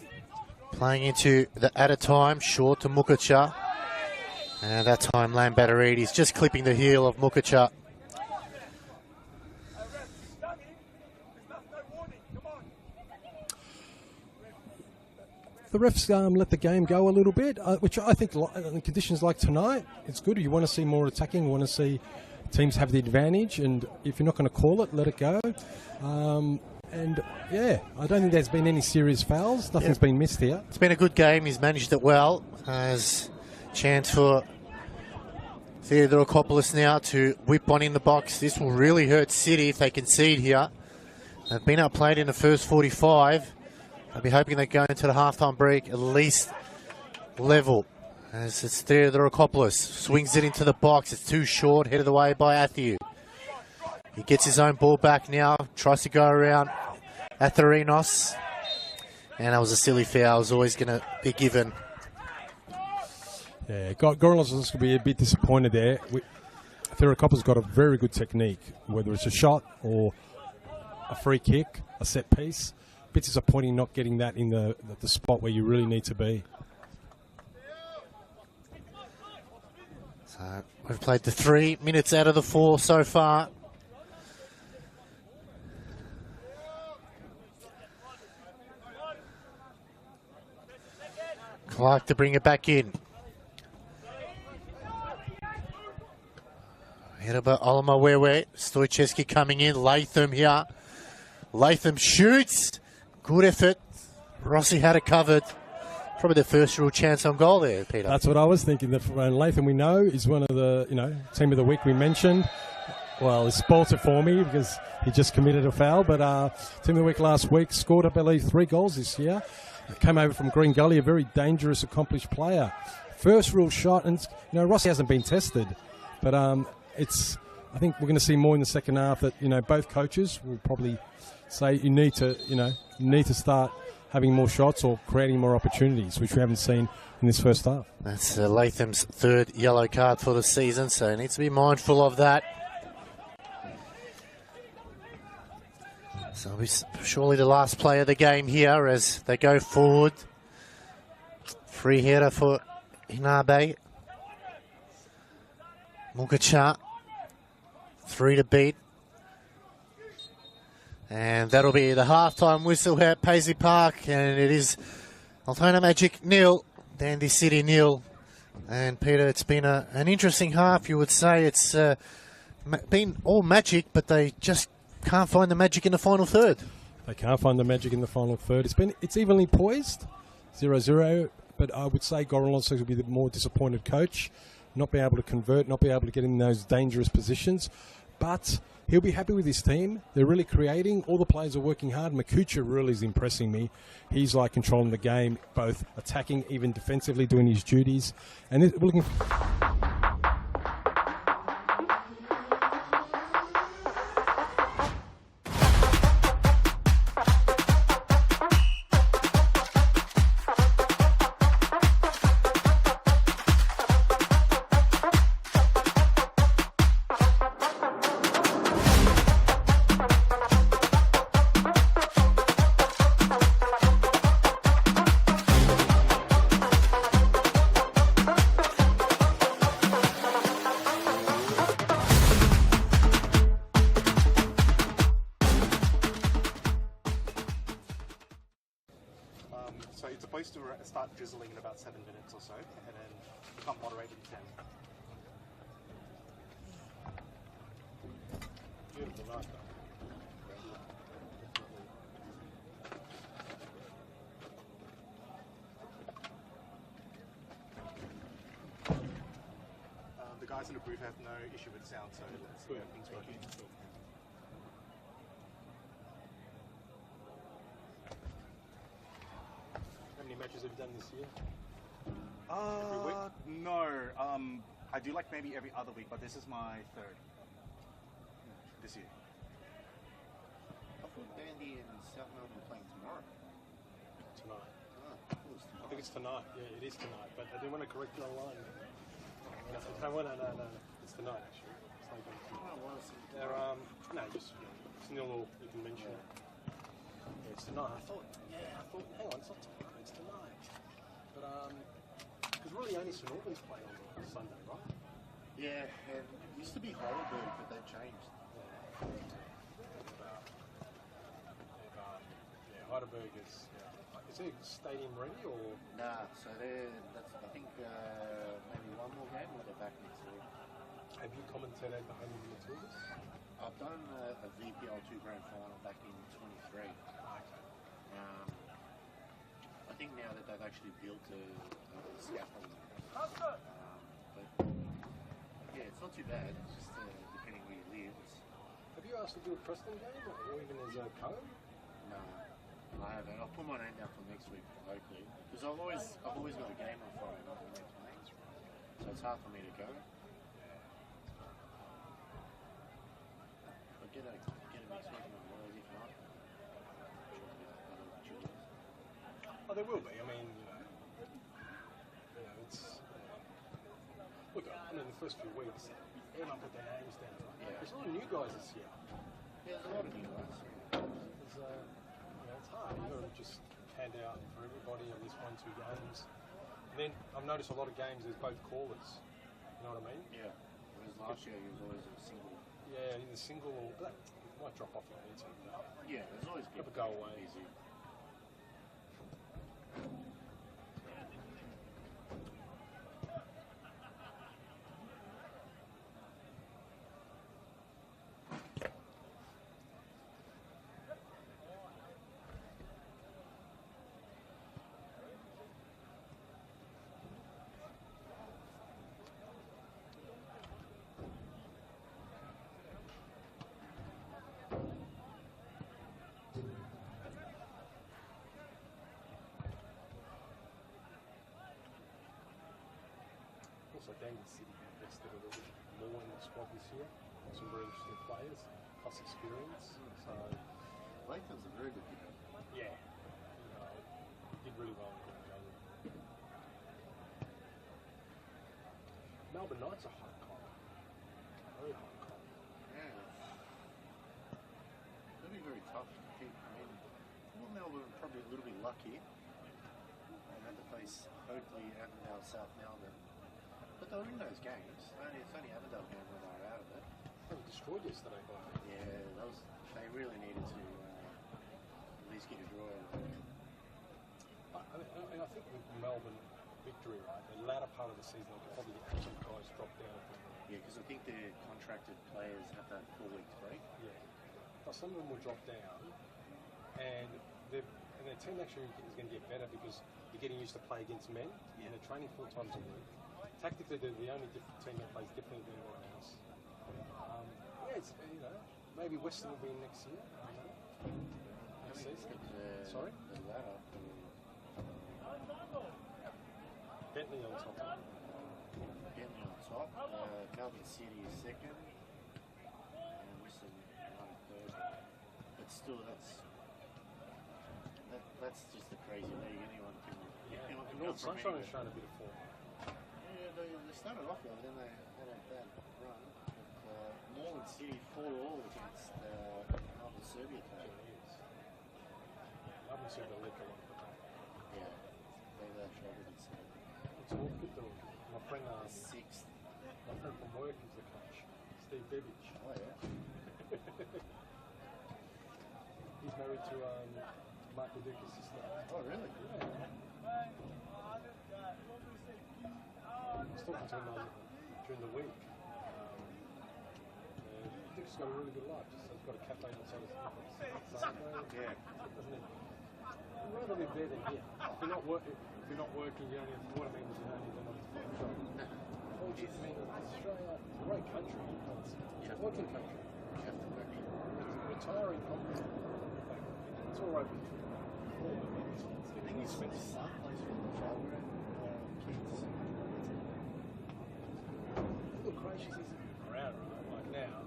playing into the at a time. Short to Mukacha. And that time Lambatarides just clipping the heel of Mukacha. The refs let the game go a little bit, which I think in conditions like tonight, it's good. You want to see more attacking. You want to see teams have the advantage, and if you're not going to call it, let it go. And yeah, I don't think there's been any serious fouls. Nothing's been missed here. It's been a good game. He's managed it well. As chance for Theodorokopoulos now to whip one in the box. This will really hurt City if they concede here. They've been outplayed in the first 45. I'll be hoping they go into the halftime break at least level. As it's Theodorokopoulos swings it into the box. It's too short, headed away by Athiu. He gets his own ball back now, tries to go around Atherinos. And that was a silly foul. It was always going to be given. Yeah, Goran is going to be a bit disappointed there. Theodorokopoulos got a very good technique, whether it's a shot or a free kick, a set piece. bit disappointing not getting that in the spot where you really need to be. So we've played the 3 minutes out of the 4 so far. Clark to bring it back in. Hedaba Olamawewe, Stoicheski coming in, Latham here. Latham shoots. Good effort. Rossi had it covered. Probably the first real chance on goal there, Peter. That's what I was thinking. Latham, we know, is one of the, team of the week we mentioned. Well, he spoilt it for me because he just committed a foul. But team of the week last week, scored, I believe, 3 goals this year. Came over from Green Gully, a very dangerous, accomplished player. First real shot, and Rossi hasn't been tested. But I think we're going to see more in the second half that, both coaches will probably say you need to start having more shots or creating more opportunities, which we haven't seen in this first half. That's Latham's 3rd yellow card for the season, so he needs to be mindful of that. So he's surely the last play of the game here as they go forward. Free header for Inabe. Mugacha. 3 to beat. And that'll be the halftime whistle here at Paisley Park. And it is Altona Magic 0, Dandy City 0. And Peter, it's been an interesting half, you would say. It's been all magic, but they just can't find the magic in the final third. They can't find the magic in the final third. It's evenly poised, 0-0. But I would say Goran Alonso will be the more disappointed coach. Not be able to convert, not be able to get in those dangerous positions. But he'll be happy with his team. They're really creating. All the players are working hard. Makucha really is impressing me. He's like controlling the game, both attacking, even defensively, doing his duties. And we're looking. So it's supposed to start drizzling in about 7 minutes or so, and then become moderated in 10. Beautiful night, though. The guys in the booth have no issue with sound, so everything's working. How many matches have you done this year? Every week? No. I do like maybe every other week, but this is my 3rd this year. I thought Dandy and South Melbourne are playing tomorrow. Tonight. Oh, I think it's tonight. Yeah, it is tonight. But I didn't want to correct you online. No, it's tonight actually. It's like they're no, just it's nil. You can mention it. Yeah, it's tonight. I thought, hang on, it's not tomorrow. It's tonight. But because really only St Albans play on Sunday, right? yeah, and it used to be Heidelberg, but they've changed. Heidelberg is it stadium ready or? Nah, so that's I think maybe one more game or they're back next week. Have you commentated the home of the Matildas? I've done a VPL 2 grand final back in 23. I think now that they've actually built a scaffold. But yeah, it's not too bad. It's just depending where you live. Have you asked to do a Preston game or even as a co? No, I haven't. I'll put my name down for next week locally because I've always got a game on Friday night when they're playing, so it's hard for me to go. I'll get a next week on Friday if not. Oh, there will be. I mean, it's look. I mean, the first few weeks, everyone put their names down. Right? Yeah. There's a lot of new guys this year. Yeah, there's a lot of new guys. It's hard hard. You've got to just hand out for everybody at least 1-2 games. And then I've noticed a lot of games there's both callers. You know what I mean? Yeah. Whereas last year he was always a single. Yeah, either single or that might drop off your meeting. Yeah, there's always Never people go away. busy. Also, Dandenong City invested a little bit more in the squad this year. Some very interesting players, plus experience. So, Latham's a very good keeper. yeah, he did really well in the game. Melbourne Knights are hot collar. Very hot collar. Yeah. It'll be very tough to keep. I mean, well, Melbourne are probably a little bit lucky. They had to face Oakley, Avondale, South Melbourne. But they were in those games. It's only Avondale game where they were out of it. They were destroyed yesterday by Yeah, they really needed to at least get a draw out of it. and I think with Melbourne victory, right, the latter part of the season, probably some guys dropped down. Yeah, because I think their contracted players have that 4 weeks break. Yeah. But some of them will drop down, and their team actually is going to get better because you're getting used to play against men, and they're training 4 times a week. Tactically, they're the only team that plays differently than everyone else. Yeah, it's, maybe Western will be in next year. I don't know. Next season. Sorry? The ladder. Bentley on top. Bentley on top. Melbourne City is second. And Western United third. But still, that's just a crazy league. Anyone can North come from Sunshine is anywhere. showing a bit of form. Yeah, they started off well, then they had a bad run. But Moreland City 4-all against Melbourne Serbia team. I haven't seen the league a lot. Yeah, they struggled against them. It's all good though. My friend, Sixth. my friend from work is the coach, Steve Bebic. Oh yeah. He's married to Mark Leduca's sister. Oh really? Yeah. I was talking to him during the week. Dick's got a really good life. He's got a cafe outside his house. Yeah. Doesn't he? I'd rather live there than here. If you're not working, you only have water meters, you don't need a 9-to-5 job. I mean, Australia is a great country. It's a working country. You have to work. It's a retiring country. It's all open. I think it's spent some place for the travel and kids. Look, Croatia's isn't around, right? Like now,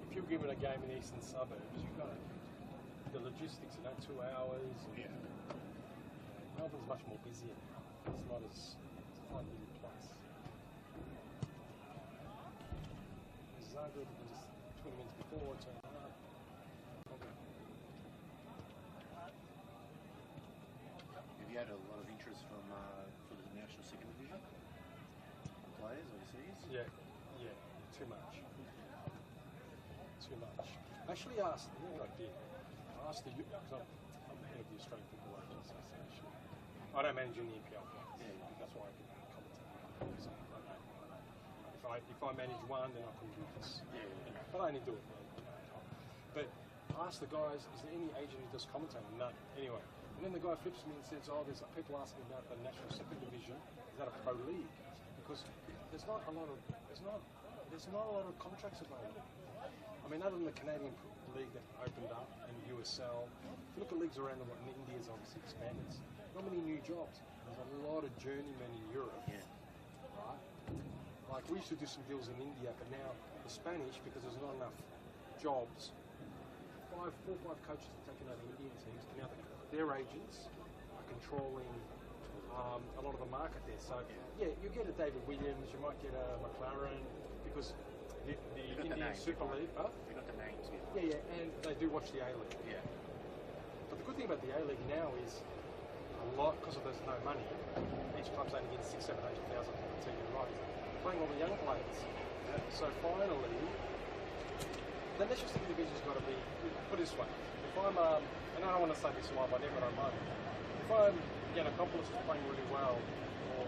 if you're given a game in the eastern suburbs, you've got the logistics, 2 hours. Yeah. Melbourne's much more busier now. It's not as fun a little place. Zagreb, just 20 minutes before, turn up. Okay. Have you had a lot of interest from for the national second division players overseas? Yeah, too much. Too much. I actually asked, what I did, I asked the, because I'm head of the Australian Football Association. I don't manage any NPL players. Yeah. That's why I can commentate. Because if I manage one, then I can do this. Yeah. But I only do it. But I asked the guys, is there any agent who does commentating? None. Anyway. And then the guy flips me and says, there's people asking about the national second division. Is that a pro league? Because there's not a lot of contracts available. I mean, other than the Canadian league that opened up and USL, if you look at leagues around the world, and India's obviously expanded, not many new jobs. There's a lot of journeymen in Europe, right? Like we used to do some deals in India, but now the Spanish, because there's not enough jobs, 4 or 5 coaches have taken over Indian teams, and now their agents are controlling a lot of the market there. So yeah, you get a David Williams, you might get a McLaren, because the Indian Super League. They got the names. Yeah, and they do watch the A League. Yeah. But the good thing about the A-League now is a lot, because of there's no money, each club's only getting 6, 7, 8,000 TV rights. Playing all the young players. So finally, the national second division's got to be, put it this way, if I'm, and I don't want to say this live, I never don't mind. If I'm, Accomplice is playing really well, or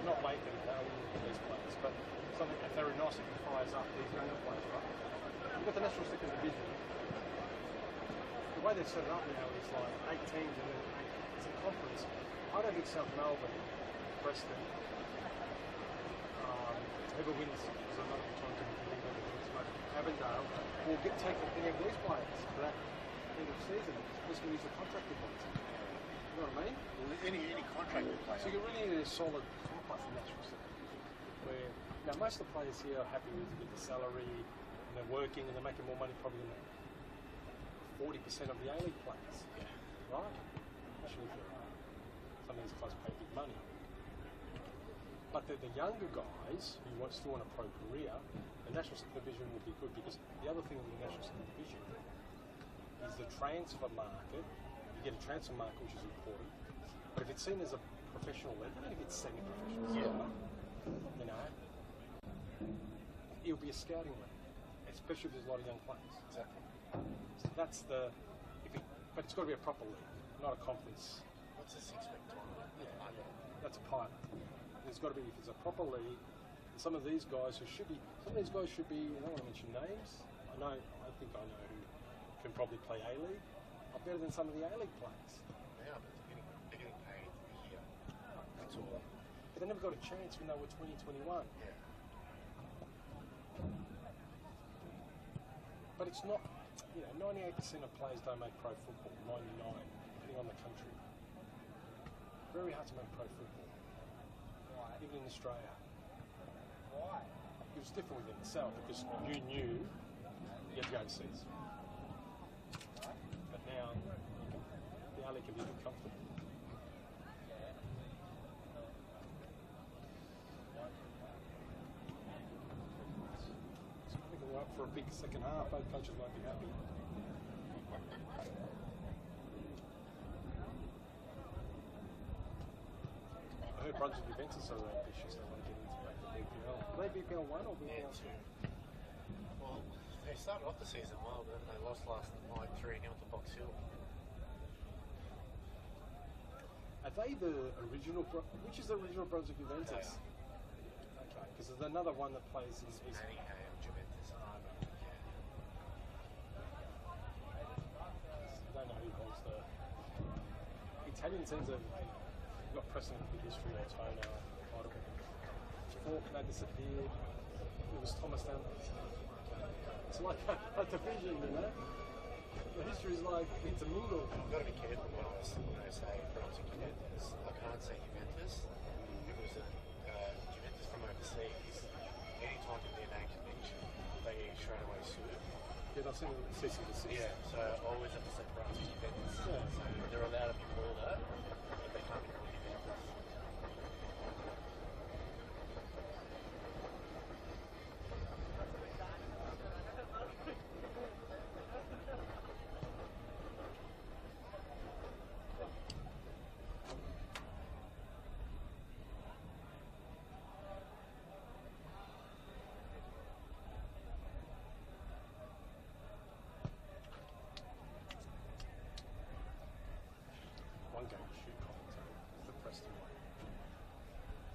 not lately, these players, but something, if they're nice, if he fires up these younger players, right? You've got the national second division. The way they're set it up now is like 8 teams and then it's a conference. I don't think South Melbourne, Preston, whoever wins is another time to but Avondale will take any of these players for that end of season. Just going to use the contracted ones. You know what I mean? Well, any contracted player. So you really need a solid complex in national second division. Where now most of the players here are happy with the salary and they're working and they're making more money probably than 40% of the A-League players. Right? Especially if some of these clubs pay big money. But the younger guys who still want a pro career, the national second division will be good because the other thing with the national second division is the transfer market. You get a transfer market which is important, but if it's seen as a professional league, even if it's semi-professional, it'll be a scouting league, especially if there's a lot of young players. Exactly. So that's the, but it's got to be a proper league, not a conference. What's the 6-week tournament? That's a pilot. There's got to be, if it's a proper league, and some of these guys should be, I don't want to mention names, I think I know who can probably play A-League, are better than some of the A-League players. Yeah, but they're getting paid a year. That's all. But they never got a chance when they were 20, 21. Yeah. But it's not, 98% of players don't make pro football, 99, depending on the country. Very hard to make pro football. Even in Australia. Why? It was different within the South because you knew you had to go overseas. But now, the A-League can be a bit comfortable. So I think we're up for a big second half. Both coaches won't be happy. I heard Brunswick Juventus are ambitious. They want to get into the BPL. Are they BPL 1 or BPL 2? Well, they started off the season well, but then they lost last night 3-0 to Box Hill. Are they the original? Which is the original Brunswick Juventus? Okay, because there's another one that plays in East. Manningham, Juventus. I don't know who holds the Italian teams. You've got Preston with history, Altona, Falk, they disappeared. It was Thomas down. It's like a division, The history is like intermingled. I've got to be careful when I say Brunswick Juventus. I can't say Juventus because Juventus from overseas, anytime their name can mention, they straight away sue. Yeah, I've seen the cease and desist. Yeah, so I always have to say Brunswick Juventus. Yeah. So they're allowed to be called that, but they can't be called Juventus. One game shoot commentator, the Preston one.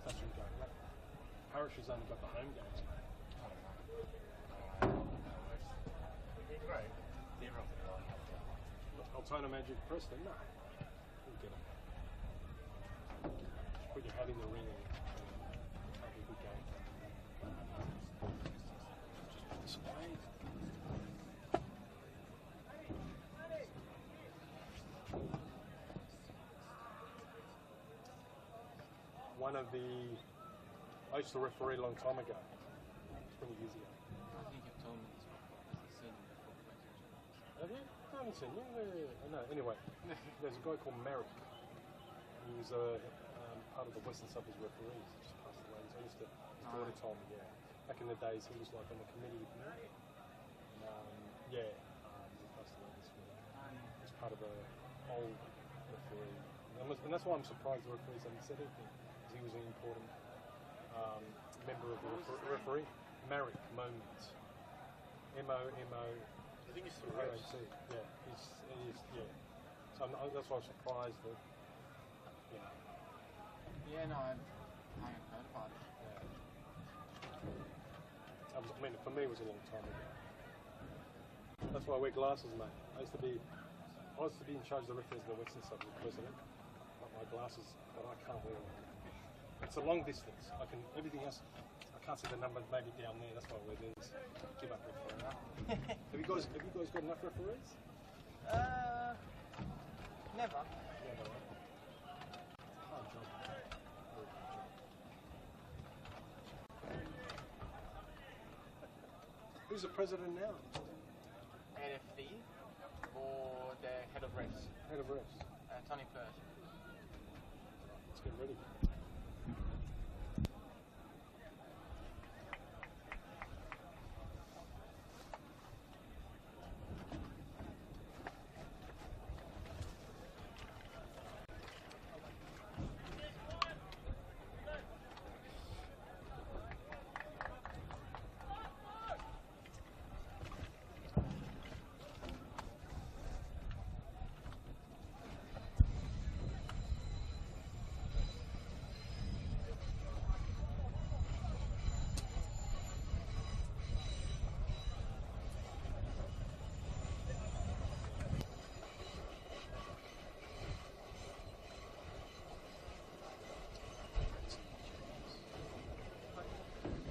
Such a game. Parish has only got the home games. Great. Everyone can like Altona Magic Preston, no. We'll get them. Just put your hat in the ring and have a good game. Just play. One of the, I used to referee a long time ago, 20 years ago. I think you've told me this before. I've seen him before. Have you? I haven't seen you. No, anyway, there's a guy called Merrick. He was part of the Western Suburbs referees. He just passed away. So I used to, his daughter told me, back in the days he was like on the committee with me. He passed away this week. He was part of a old referee. And that's why I'm surprised the referees haven't said anything, because he was an important member of the referee. Marek Moment. M-O-M-O. I think it's the refs. Yeah, yeah. So that's why I'm surprised that, you know. Yeah, no, I haven't heard about it. I mean, for me, it was a long time ago. That's why I wear glasses, mate. I used to be in charge of the referees in the Western Suburbs, president. But my glasses, but I can't wear them. It's a long distance. Everything else, I can't see the number maybe down there. That's why I wear these. Give up refereeing. Have you guys got enough referees? Never. Yeah, no, right? Hard job. Who's the president now? NFD or the head of refs? Head of refs. Tony Pert. Let's get ready.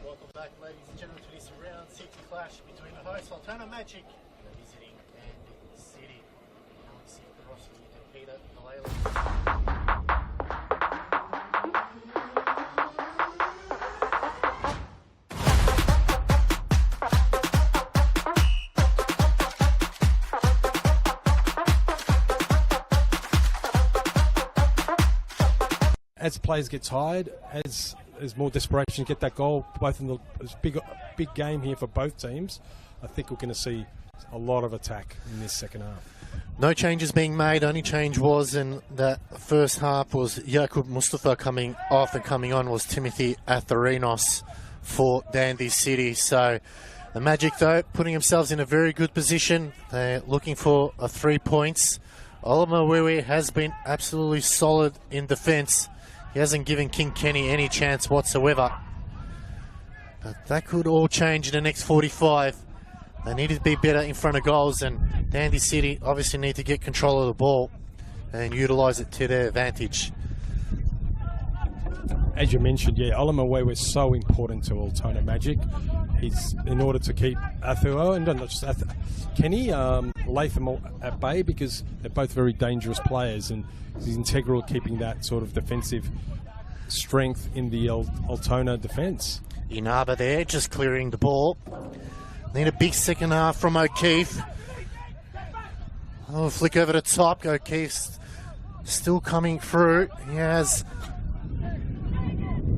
Welcome back, ladies and gentlemen, to this round 6 clash between the hosts Altona Magic and the visiting Dandenong City. Now we see Rossi and Peter Malala. As players get tired, as there's more desperation to get that goal, both in the big game here for both teams, I think we're going to see a lot of attack in this second half. No changes being made. Only change was in that first half was Jakub Mustafa coming off, and coming on was Timothy Atharinos for Dandy City. So the Magic, though, putting themselves in a very good position. They're looking for 3 points. Oliver Wewe has been absolutely solid in defence. He hasn't given King Kenny any chance whatsoever. But that could all change in the next 45. They need to be better in front of goals, and Dandy City obviously need to get control of the ball and utilise it to their advantage. As you mentioned, yeah, Oliver was so important to Altona Magic. He's in order to keep Athuo and not just Kenny, Latham at bay, because they're both very dangerous players, and he's integral keeping that sort of defensive strength in the Altona defence. Inaba there, just clearing the ball. Need a big second half from O'Keefe. Oh, flick over the top. O'Keefe's still coming through. He has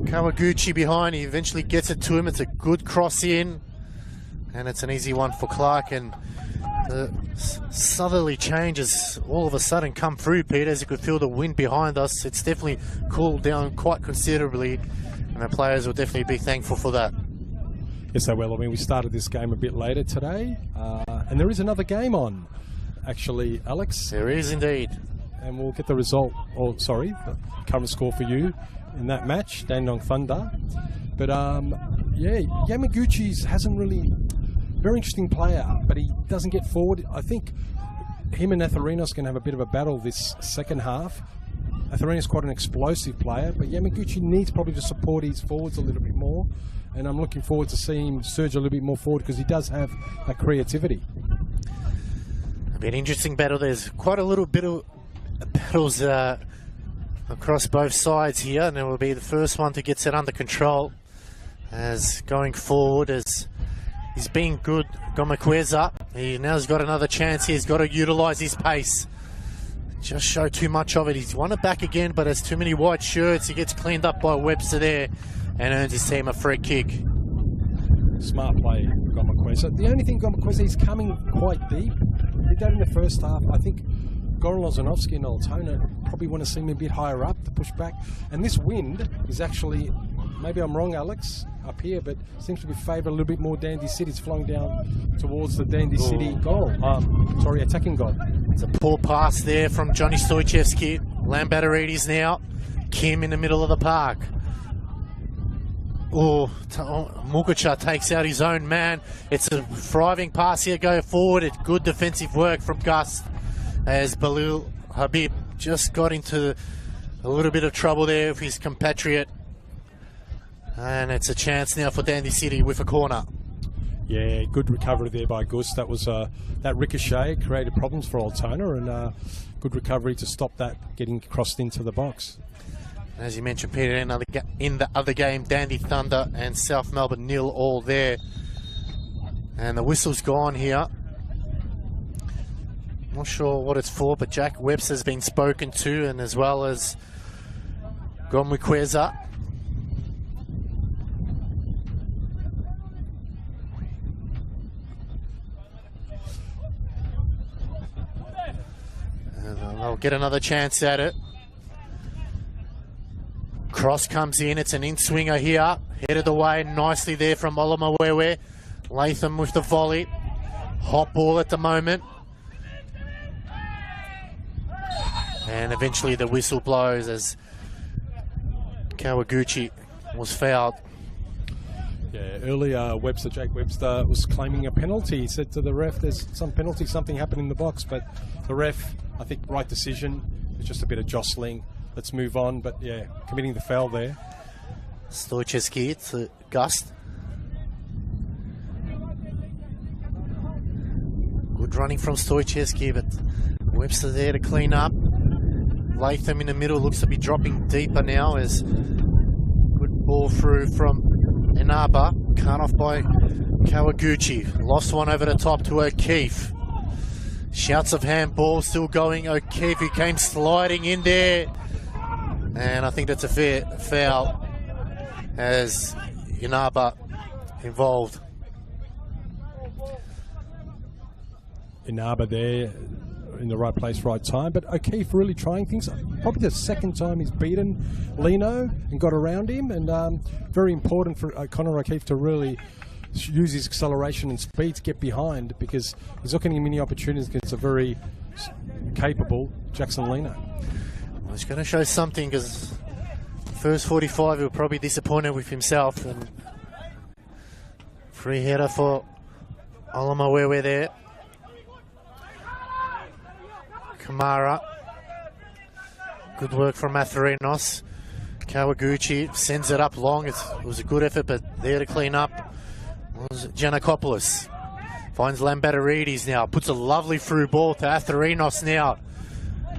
Kawaguchi behind. He eventually gets it to him. It's a good cross in, and it's an easy one for Clark. And the southerly changes all of a sudden come through, Peter, as you could feel the wind behind us. It's definitely cooled down quite considerably, and the players will definitely be thankful for that. Yes, they will. I mean, we started this game a bit later today, and there is another game on, actually, Alex. There is indeed. And we'll get the result, or sorry, the current score for you in that match, Dandenong Thunder. But yeah, Yamaguchi hasn't really, very interesting player, but he doesn't get forward. I think him and Atharinos can have a bit of a battle this second half. Atharinos is quite an explosive player, but Yamaguchi needs probably to support his forwards a little bit more. And I'm looking forward to seeing him surge a little bit more forward, because he does have that creativity. It'll be an interesting battle. There's quite a little bit of battles across both sides here, and it will be the first one to get set under control. As going forward, as he's been good, Gomakweza. He now's got another chance here. He's got to utilise his pace. Just show too much of it. He's won it back again, but has too many white shirts. He gets cleaned up by Webster there and earns his team a free kick. Smart play, Gomakweza. The only thing, Gomakweza, he's coming quite deep. He did that in the first half. I think Goran Lozanovsky and Altona probably want to see him a bit higher up to push back. And this wind is actually, maybe I'm wrong, Alex, up here, but seems to be favouring a little bit more Dandy City. It's flowing down towards the Dandy City goal. Attacking goal. It's a poor pass there from Johnny Stoichevsky. Lambatarides now. Kim in the middle of the park. Mukacha takes out his own man. It's a thriving pass here, go forward. It's good defensive work from Gus as Balil Habib just got into a little bit of trouble there with his compatriot. And it's a chance now for Dandy City with a corner. Yeah, good recovery there by Gus. That was that ricochet created problems for Altona, and good recovery to stop that getting crossed into the box. As you mentioned, Peter, in the other game, Dandy Thunder and South Melbourne 0 all there. And the whistle's gone here. Not sure what it's for, but Jack Webster's been spoken to, and as well as Gomwikweza. And they'll get another chance at it. Cross comes in, it's an in-swinger here, headed away nicely there from Olamawewe. Latham with the volley, hot ball at the moment. And eventually the whistle blows as Kawaguchi was fouled. Yeah, earlier Jake Webster was claiming a penalty. He said to the ref, there's some penalty, something happened in the box, but the ref, I think, right decision. It's just a bit of jostling. Let's move on, but yeah, committing the foul there. Stoichevsky to Gust. Good running from Stoichevsky, but Webster there to clean up. Latham in the middle looks to be dropping deeper now as good ball through from Inaba. Cut off by Kawaguchi. Lost one over the top to O'Keefe. Shouts of handball still going. O'Keefe, who came sliding in there. And I think that's a fair foul as Inaba involved. Inaba there in the right place, right time. But O'Keefe really trying things. Probably the second time he's beaten Lino and got around him. And very important for Connor O'Keefe to really use his acceleration and speed to get behind, because he's not getting many opportunities against a very capable Jackson Lino. Well, he's going to show something, because first 45 he'll probably be disappointed with himself. And free header for Olamawewe there. Kamara. Good work from Matharinos. Kawaguchi sends it up long. It was a good effort, but there to clean up was Giannakopoulos. Finds Lambatarides now. Puts a lovely through ball to Atharinos now.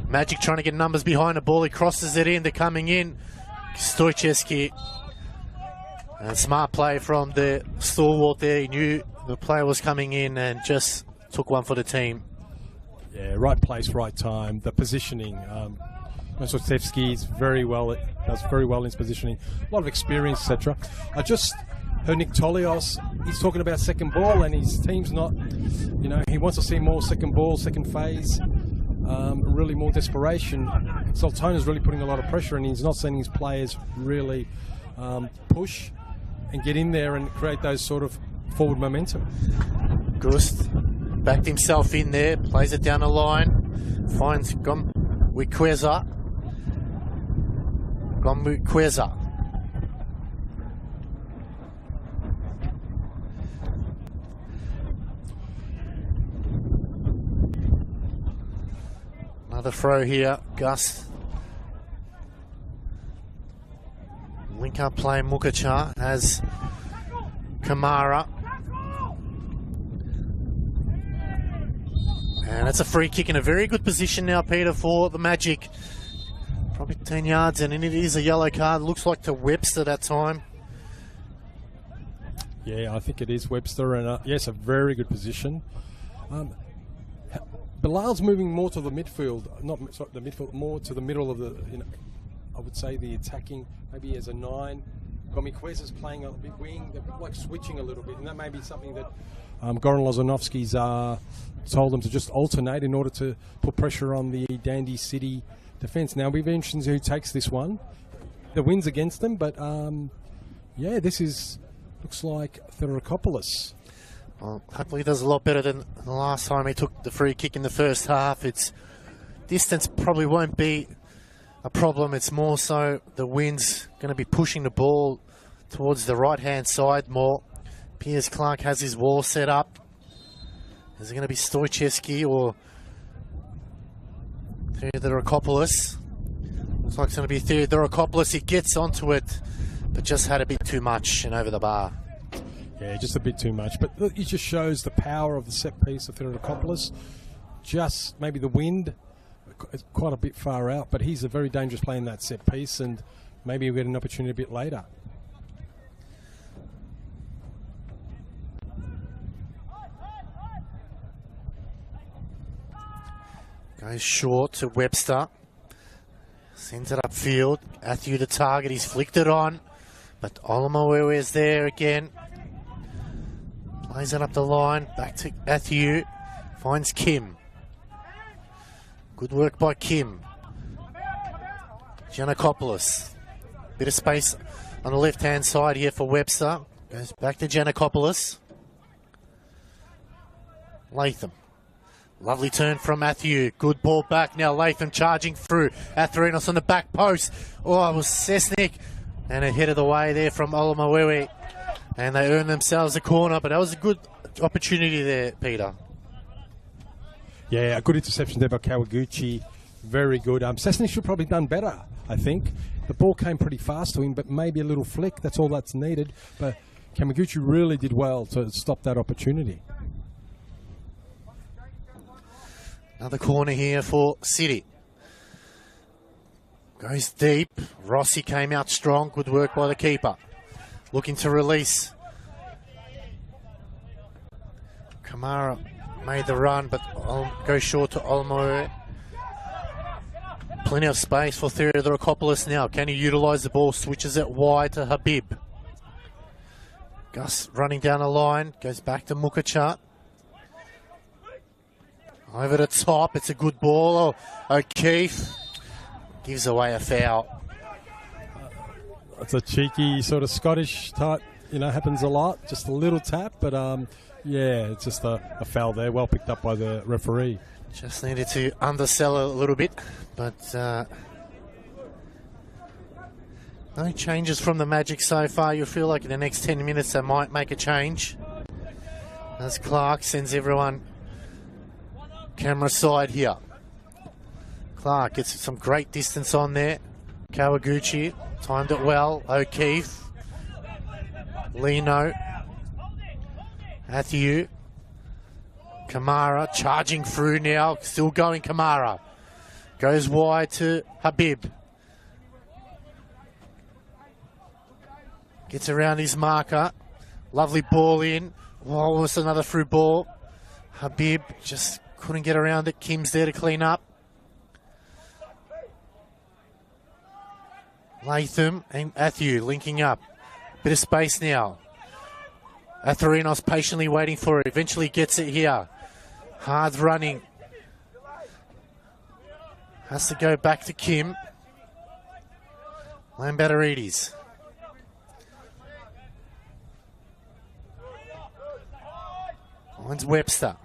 Magic trying to get numbers behind the ball. He crosses it in. They're coming in. Stoichevsky. And smart play from the stalwart there. He knew the player was coming in and just took one for the team. Yeah, right place, right time. The positioning. Stoichevsky is very well. Does very well in his positioning. A lot of experience, etc. I just heard Nick Tolios. He's talking about second ball, and his team's not. You know, he wants to see more second ball, second phase. Really more desperation. Altona's really putting a lot of pressure, and he's not sending his players really push and get in there and create those sort of forward momentum. Gust backed himself in there, plays it down the line, finds Gomwikweza. Another throw here, Gus. Link up play, Mukacha has Kamara. And it's a free kick in a very good position now, Peter, for the Magic. Probably 10 yards, and it is a yellow card. Looks like to Webster that time. Yeah, I think it is Webster, and yes, a very good position. Bilal's moving more to the midfield, more to the middle of the, I would say the attacking, maybe as a 9. Miquez is playing a bit wing, they're like switching a little bit, and that may be something that Goran Lozanovsky's told them to just alternate in order to put pressure on the Dandy City defence. Now, we've mentioned who takes this one. The win's against them, but yeah, looks like Theodorokopoulos. Well, hopefully he does a lot better than the last time he took the free kick in the first half. Its distance probably won't be a problem. It's more so the wind's going to be pushing the ball towards the right-hand side more. Piers Clark has his wall set up. Is it going to be Stoichevsky or Theodorokopoulos? Looks like it's going to be Theodorokopoulos. He gets onto it, but just had a bit too much and over the bar. Yeah, just a bit too much. But it just shows the power of the set piece of Theodorokopoulos. Just maybe the wind, quite a bit far out, but he's a very dangerous player in that set piece, and maybe we'll get an opportunity a bit later. Goes short to Webster. Sends it upfield. Athiu the target. He's flicked it on. But Olomowewe is there again. Plays it up the line. Back to Athiu. Finds Kim. Good work by Kim. Giannakopoulos. Bit of space on the left-hand side here for Webster. Goes back to Giannakopoulos. Latham. Lovely turn from Athiu. Good ball back now. Latham charging through. Atharinos on the back post. Oh, it was Cessnick. And a head of the way there from Olomowewe. And they earned themselves a corner. But that was a good opportunity there, Peter. Yeah, a good interception there by Kawaguchi. Very good. Cessnick should probably done better, I think. The ball came pretty fast to him, but maybe a little flick. That's all that's needed. But Kawaguchi really did well to stop that opportunity. Another corner here for City. Goes deep. Rossi came out strong. Good work by the keeper. Looking to release. Kamara made the run, but goes short to Olmo. Plenty of space for Theodorokopoulos now. Can he utilise the ball? Switches it wide to Habib. Gus running down the line. Goes back to Mukacha. Over the top, it's a good ball. Oh, O'Keefe gives away a foul. It's a cheeky sort of Scottish type, happens a lot. Just a little tap, but yeah, it's just a foul there. Well picked up by the referee. Just needed to undersell a little bit, but no changes from the Magic so far. You feel like in the next 10 minutes they might make a change. As Clark sends everyone camera side here. Clark gets some great distance on there. Kawaguchi timed it well. O'Keefe. Lino. Athiu. Kamara charging through now. Still going Kamara. Goes wide to Habib. Gets around his marker. Lovely ball in. Oh, almost another through ball. Habib just couldn't get around it. Kim's there to clean up. Latham and Athiu linking up. Bit of space now. Atharinos patiently waiting for it. Eventually gets it here. Hard running. Has to go back to Kim. Lambatarides. Finds Webster.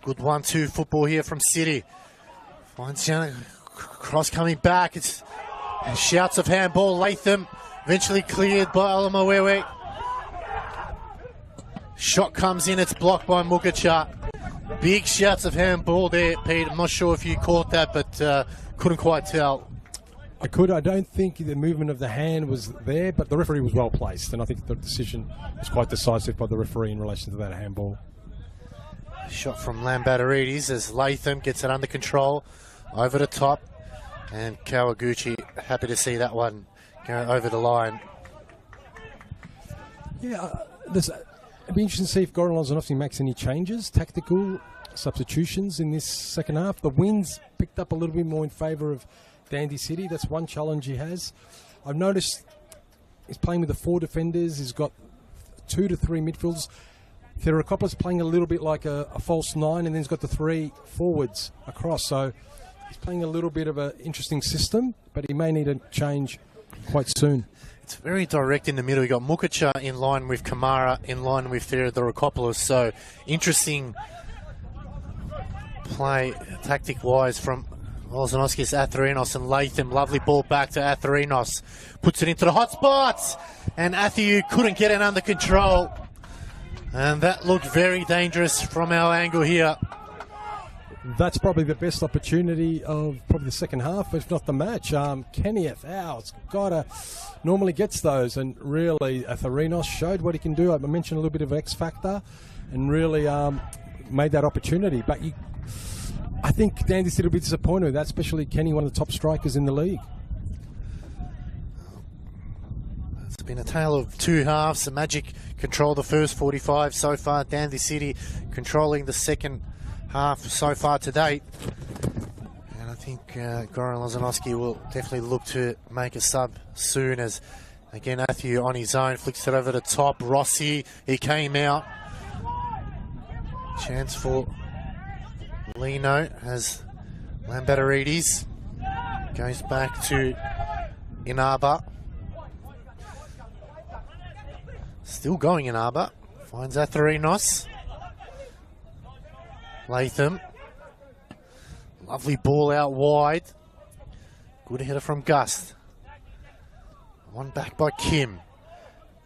Good 1-2 football here from City. Finds Janet. Cross coming back. It's shouts of handball. Latham eventually cleared by Olomowewe. Shot comes in. It's blocked by Mukacha. Big shouts of handball there, Pete. I'm not sure if you caught that, but couldn't quite tell. I don't think the movement of the hand was there, but the referee was well placed, and I think the decision was quite decisive by the referee in relation to that handball. Shot from Lambatarides as Latham gets it under control. Over the top. And Kawaguchi, happy to see that one go over the line. Yeah, it'd be interesting to see if Goran Lozanovsky makes any changes, tactical, substitutions in this second half. The wins picked up a little bit more in favour of Dandy City. That's one challenge he has. I've noticed he's playing with the 4 defenders. He's got 2 to 3 midfielders. Therakopoulos playing a little bit like a false 9, and then he's got the 3 forwards across. So he's playing a little bit of an interesting system, but he may need a change quite soon. It's very direct in the middle. You got Mukacha in line with Kamara, in line with Therakopoulos. So interesting play tactic-wise from Olzanoskis, Atherinos and Latham. Lovely ball back to Atherinos. Puts it into the hot spots. And Athiu couldn't get it under control. And that looked very dangerous from our angle here. That's probably the best opportunity of probably the second half, if not the match. Kenny Athau's normally gets those, and really Atherinos showed what he can do. I mentioned a little bit of X factor, and really made that opportunity. But I think Dandy City will be disappointed with that, especially Kenny, one of the top strikers in the league. It's been a tale of 2 halves. The Magic control the first 45 so far. Dandy City controlling the second half so far to date. And I think Goran Lozanowski will definitely look to make a sub soon, as again Athiu on his own flicks it over the top. Rossi, he came out. Chance for Lino as Lambertarides goes back to Inaba. Still going Inaba. Finds Atherinos. Latham. Lovely ball out wide. Good header from Gust. One back by Kim.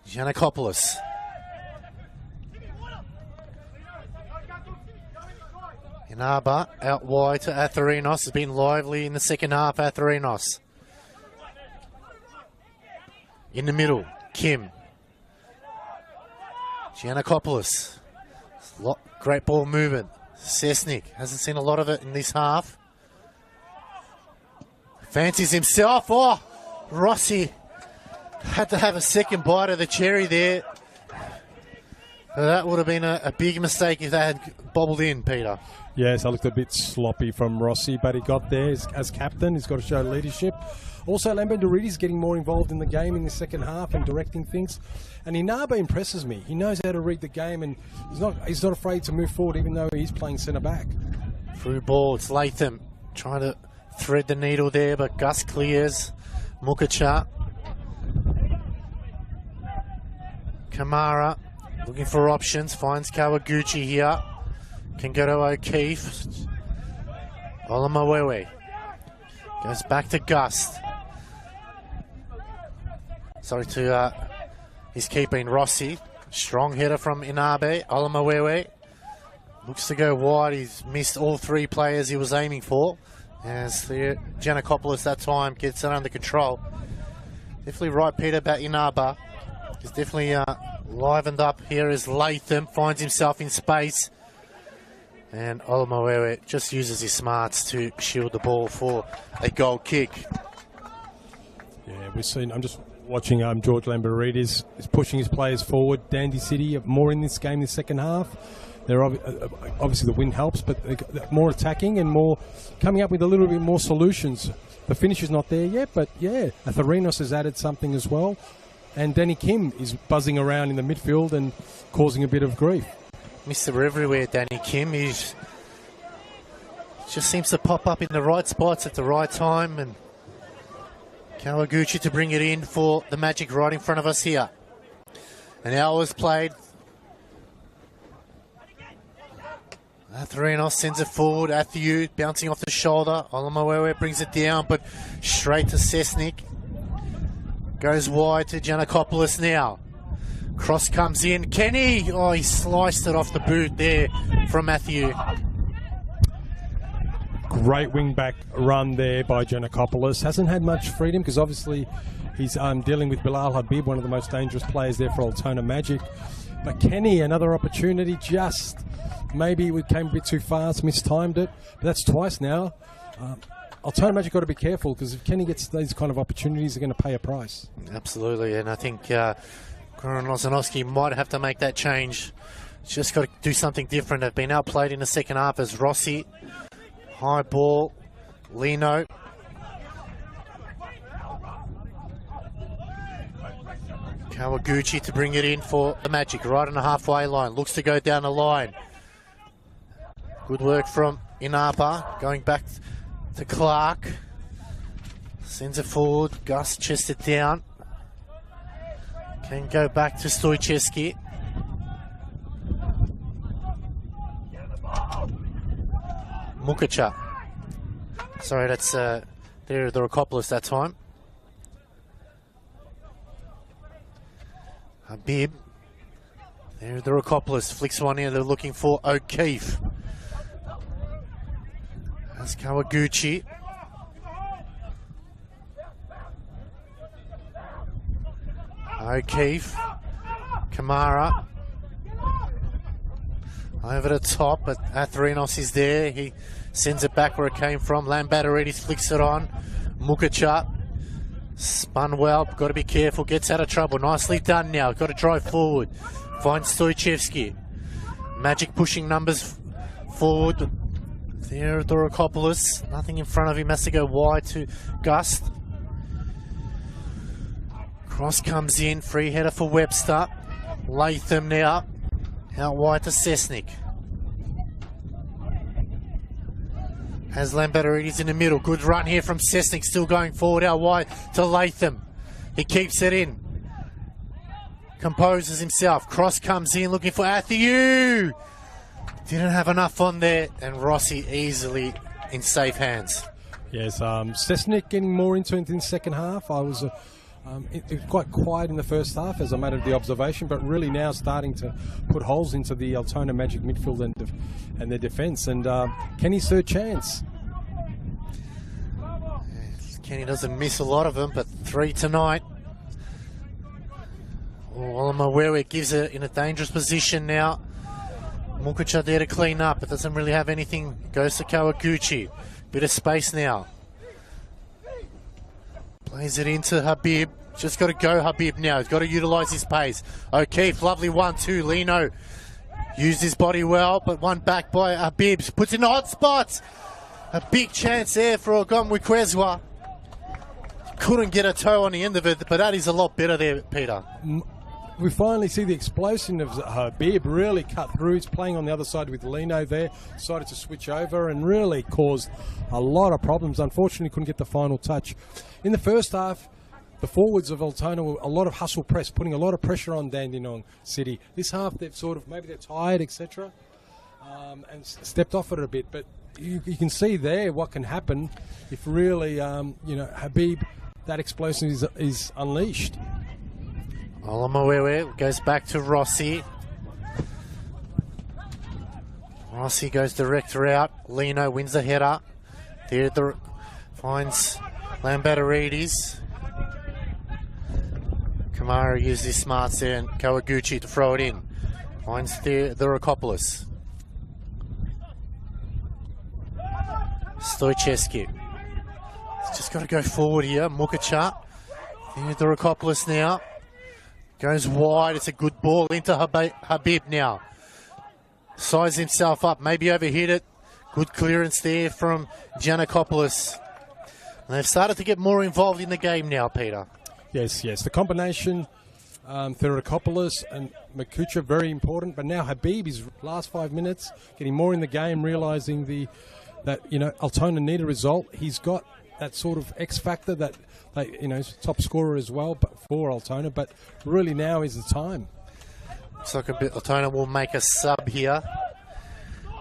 Giannakopoulos. Inaba out wide to Atherinos. Has been lively in the second half. Atherinos. In the middle. Kim. Giannakopoulos. Great ball movement. Sesnik hasn't seen a lot of it in this half. Fancies himself. Oh, Rossi had to have a second bite of the cherry there. That would have been a big mistake if that had bobbled in, Peter. Yes, I looked a bit sloppy from Rossi, but he got there as captain. He's got to show leadership. Also, Lambertarides getting more involved in the game in the second half and directing things. And Inaba impresses me. He knows how to read the game, and he's not afraid to move forward, even though he's playing centre back. Through ball, it's Latham trying to thread the needle there, but Gus clears. Mukacha. Kamara looking for options, finds Kawaguchi here. Can go to O'Keefe. Olamawewe goes back to Gust. Sorry to his keeping Rossi. Strong header from Inabe. Olamawewe looks to go wide. He's missed all 3 players he was aiming for. As the Giannakopoulos that time gets it under control. Definitely right, Peter, about Inaba. He's definitely livened up. Here is Latham, finds himself in space. And Olamawewe just uses his smarts to shield the ball for a goal kick. Yeah, we've seen, I'm just watching George Lambertarides is pushing his players forward. Dandy City more in this game in the second half. They're obviously the win helps, but they're more attacking and more coming up with a little bit more solutions. The finish is not there yet, but yeah, Atherinos has added something as well. And Danny Kim is buzzing around in the midfield and causing a bit of grief. Mr. Everywhere, Danny Kim. He just seems to pop up in the right spots at the right time. And Kawaguchi to bring it in for the Magic right in front of us here. An hour was played. Atherinos sends it forward. Athiu bouncing off the shoulder. Olamawewe brings it down, but straight to Sesnik. Goes wide to Giannakopoulos now. Cross comes in. Kenny! Oh, he sliced it off the boot there from Athiu. Great wing-back run there by Giannakopoulos. Hasn't had much freedom because obviously he's dealing with Bilal Habib, one of the most dangerous players there for Altona Magic. But Kenny, another opportunity, just maybe we came a bit too fast, mistimed it. But that's twice now. Altona Magic got to be careful because if Kenny gets these kind of opportunities, they're going to pay a price. Absolutely, and I think Goran Lozanowski might have to make that change Just got to do something different. They've been outplayed in the second half as Rossi. High ball. Lino. Kawaguchi to bring it in for the Magic. Right on the halfway line. Looks to go down the line. Good work from Inaba. Going back to Clark. Sends it forward. Gus chests it down. Can go back to Stoichevsky. Mukacha. Sorry, that's the Rokopoulos that time. Habib. There the Rokopoulos. Flicks one in. They're looking for O'Keefe. That's Kawaguchi. O'Keefe. Kamara. Over the top, but Atharinos is there. He sends it back where it came from. Lambatarides flicks it on. Mukacha. Spun well, got to be careful. Gets out of trouble. Nicely done now. Got to drive forward. Finds Stoichevsky. Magic pushing numbers forward. There, Dorokopoulos. Nothing in front of him. Has to go wide to Gust. Cross comes in. Free header for Webster. Latham now. Out wide to Cessnik. Has Lambatarides in the middle. Good run here from Cessnik. Still going forward out wide to Latham. He keeps it in. Composes himself. Cross comes in looking for Athieu. Didn't have enough on there. And Rossi easily in safe hands. Yes, Cessnik getting more into it in the second half. I was it was quite quiet in the first half as a matter of the observation, but really now starting to put holes into the Altona Magic midfield and their defence. And Kenny's third chance. Kenny doesn't miss a lot of them, but 3 tonight. Olamowewe gives it in a dangerous position now. Mukacha there to clean up. It doesn't really have anything. Goes to Kawaguchi. Bit of space now. Plays it into Habib. Just got to go Habib now. He's got to utilise his pace. O'Keefe, lovely 1-2. Lino used his body well, but one back by Habib. Puts in the hot spots. A big chance there for Ogumwekwezwa. Couldn't get a toe on the end of it, but that is a lot better there, Peter. We finally see the explosion of Habib really cut through. He's playing on the other side with Lino there. Decided to switch over and really caused a lot of problems. Unfortunately, couldn't get the final touch. In the first half, the forwards of Altona were a lot of hustle press, putting a lot of pressure on Dandenong City. This half, they've sort of, maybe they're tired, etc., and stepped off it a bit. But you can see there what can happen if really, Habib, that explosion is unleashed. Olamowewe goes back to Rossi. Rossi goes direct route. Lino wins the header. There finds Lambatarides. Kamara uses his smarts there and Kawaguchi to throw it in. Finds the Rokopoulos. Stoichevsky. He's just got to go forward here. Mukacha. The Rokopoulos now. Goes wide. It's a good ball into Habib now. Size himself up. Maybe overhit it. Good clearance there from Giannakopoulos. They've started to get more involved in the game now, Peter. Yes. The combination, Theodokopoulos and Makucha, very important. But now Habib, his last 5 minutes, getting more in the game, realising that Altona need a result. He's got that sort of X factor that top scorer as well for Altona. But really now is the time. Looks like Altona will make a sub here.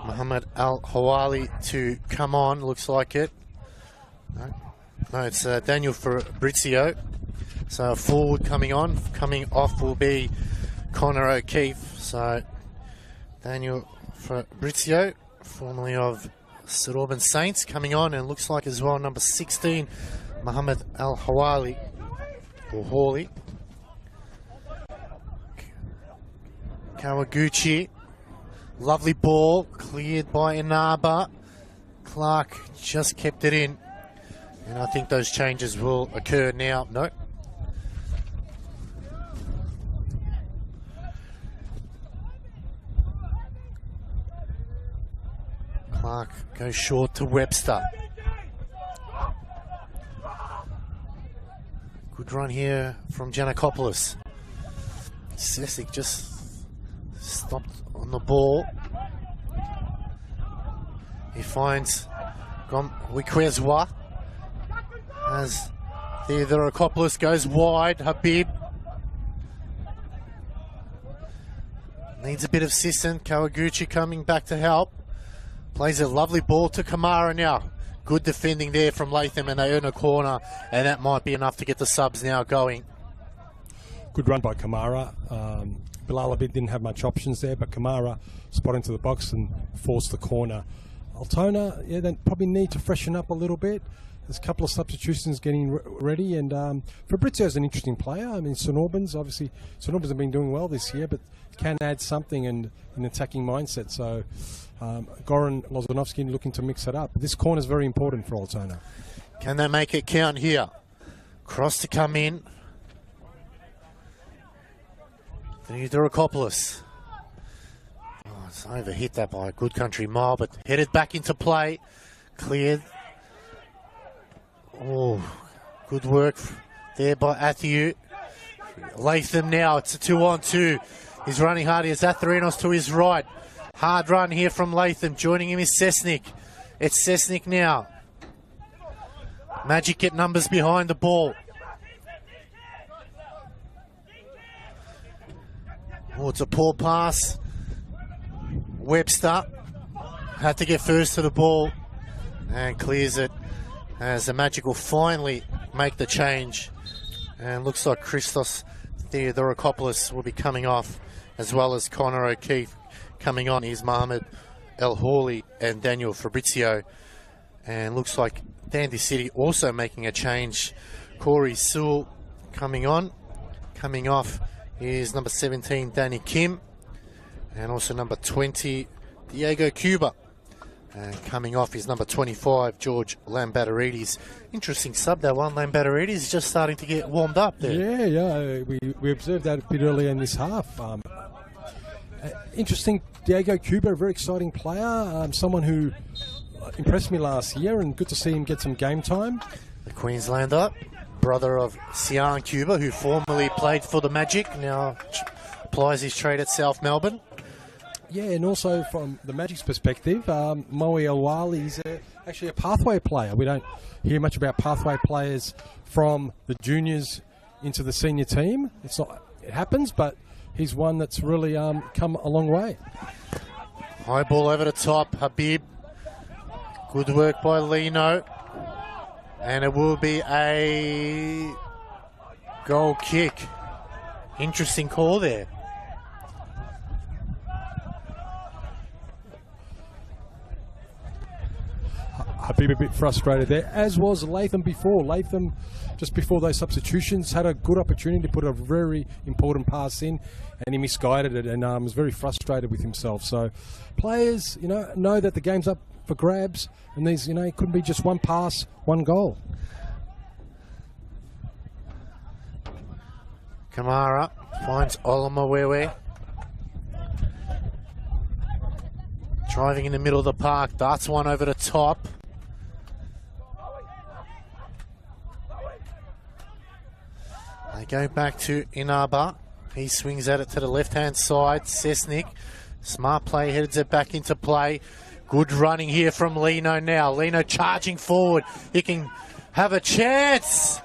Mohammed Al-Hawali to come on. Looks like it. No, it's Daniel Fabrizio. So forward coming on. Coming off will be Connor O'Keefe. So Daniel Fabrizio, formerly of St Albans Saints, coming on, and looks like as well number 16, Mohammed Al-Hawali, or Hawley. Kawaguchi, lovely ball, cleared by Inaba. Clark just kept it in, and I think those changes will occur now. No. Goes short to Webster. Good run here from Giannakopoulos. Sesek just stopped on the ball. He finds Wikwezwa as Theodorakopoulos goes wide. Habib needs a bit of assistance. Kawaguchi coming back to help. Plays a lovely ball to Kamara now. Good defending there from Latham, and they earn a corner, and that might be enough to get the subs now going. Good run by Kamara. Bilal Abid didn't have much options there, but Kamara spot into the box and forced the corner. Altona, yeah, they probably need to freshen up a little bit. There's a couple of substitutions getting ready, and Fabrizio's an interesting player. I mean, St Albans, obviously, St Albans have been doing well this year, but can add something in an attacking mindset. So Goran Lozanovsky looking to mix it up. This corner is very important for Altona. Can they make it count here? Cross to come in. Theodorakopoulos. Oh, it's overhit that by a Good Country Mile, but headed back into play. Cleared. Oh, good work there by Athiu. Latham now, it's a 2-on-2. He's running hard. Here's Atharinos to his right. Hard run here from Latham. Joining him is Sesnik. It's Sesnik now. Magic get numbers behind the ball. Oh, it's a poor pass. Webster had to get first to the ball and clears it as the Magic will finally make the change. And looks like Christos Theodorakopoulos will be coming off, as well as Connor O'Keefe coming on. Here's Mohamed El Hawley and Daniel Fabrizio. And looks like Dandy City also making a change. Corey Sewell coming on. Coming off is number 17, Danny Kim. And also number 20, Diego Cuba. And coming off is number 25, George Lambatarides. Interesting sub, that one. Lambatarides is just starting to get warmed up there. Yeah. We observed that a bit earlier in this half. Interesting, Diego Cuba, a very exciting player. Someone who impressed me last year, and good to see him get some game time. The Queenslander, brother of Sian Cuba, who formerly played for the Magic, now applies his trade at South Melbourne. Yeah, and also from the Magic's perspective, Moe Elwali is actually a pathway player. We don't hear much about pathway players from the juniors into the senior team. It happens, but he's one that's really come a long way. High ball over the top, Habib. Good work by Lino. And it will be a goal kick. Interesting call there. Habib a bit frustrated there, as was Latham before. Latham, just before those substitutions, had a good opportunity to put a very important pass in, and he misguided it and was very frustrated with himself. So players, know that the game's up for grabs, and these, it couldn't be just one pass, one goal. Kamara finds Olamawewe. Driving in the middle of the park, darts one over the top. They go back to Inaba. He swings at it to the left-hand side. Sesnik, smart play, heads it back into play. Good running here from Lino now. Lino charging forward. He can have a chance.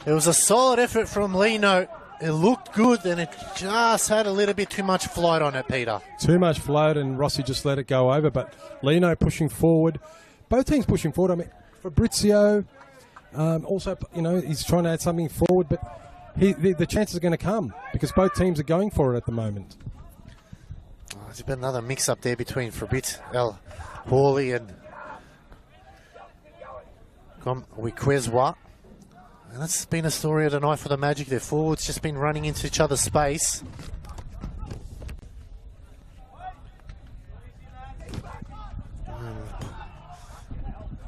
It was a solid effort from Lino. It looked good, and it just had a little bit too much float on it, Peter. Too much float, and Rossi just let it go over. But Lino pushing forward. Both teams pushing forward. I mean, Fabrizio, also, he's trying to add something forward, but the chances are going to come because both teams are going for it at the moment. Oh, there's been another mix-up there between El Hawley and Wikwezwa. And that's been a story of the night for the Magic. Their forwards just been running into each other's space.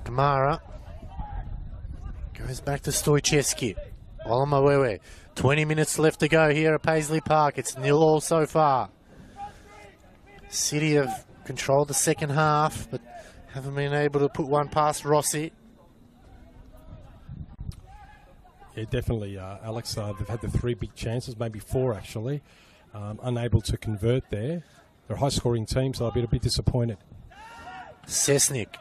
Kamara goes back to Stoichevsky. Olamawewe. 20 minutes left to go here at Paisley Park. It's 0-0 so far. City have controlled the second half, but Haven't been able to put one past Rossi. Yeah, definitely, Alex. They've had the 3 big chances, maybe 4 actually. Unable to convert there. They're a high-scoring team, so I'll be a bit disappointed. Cessnick.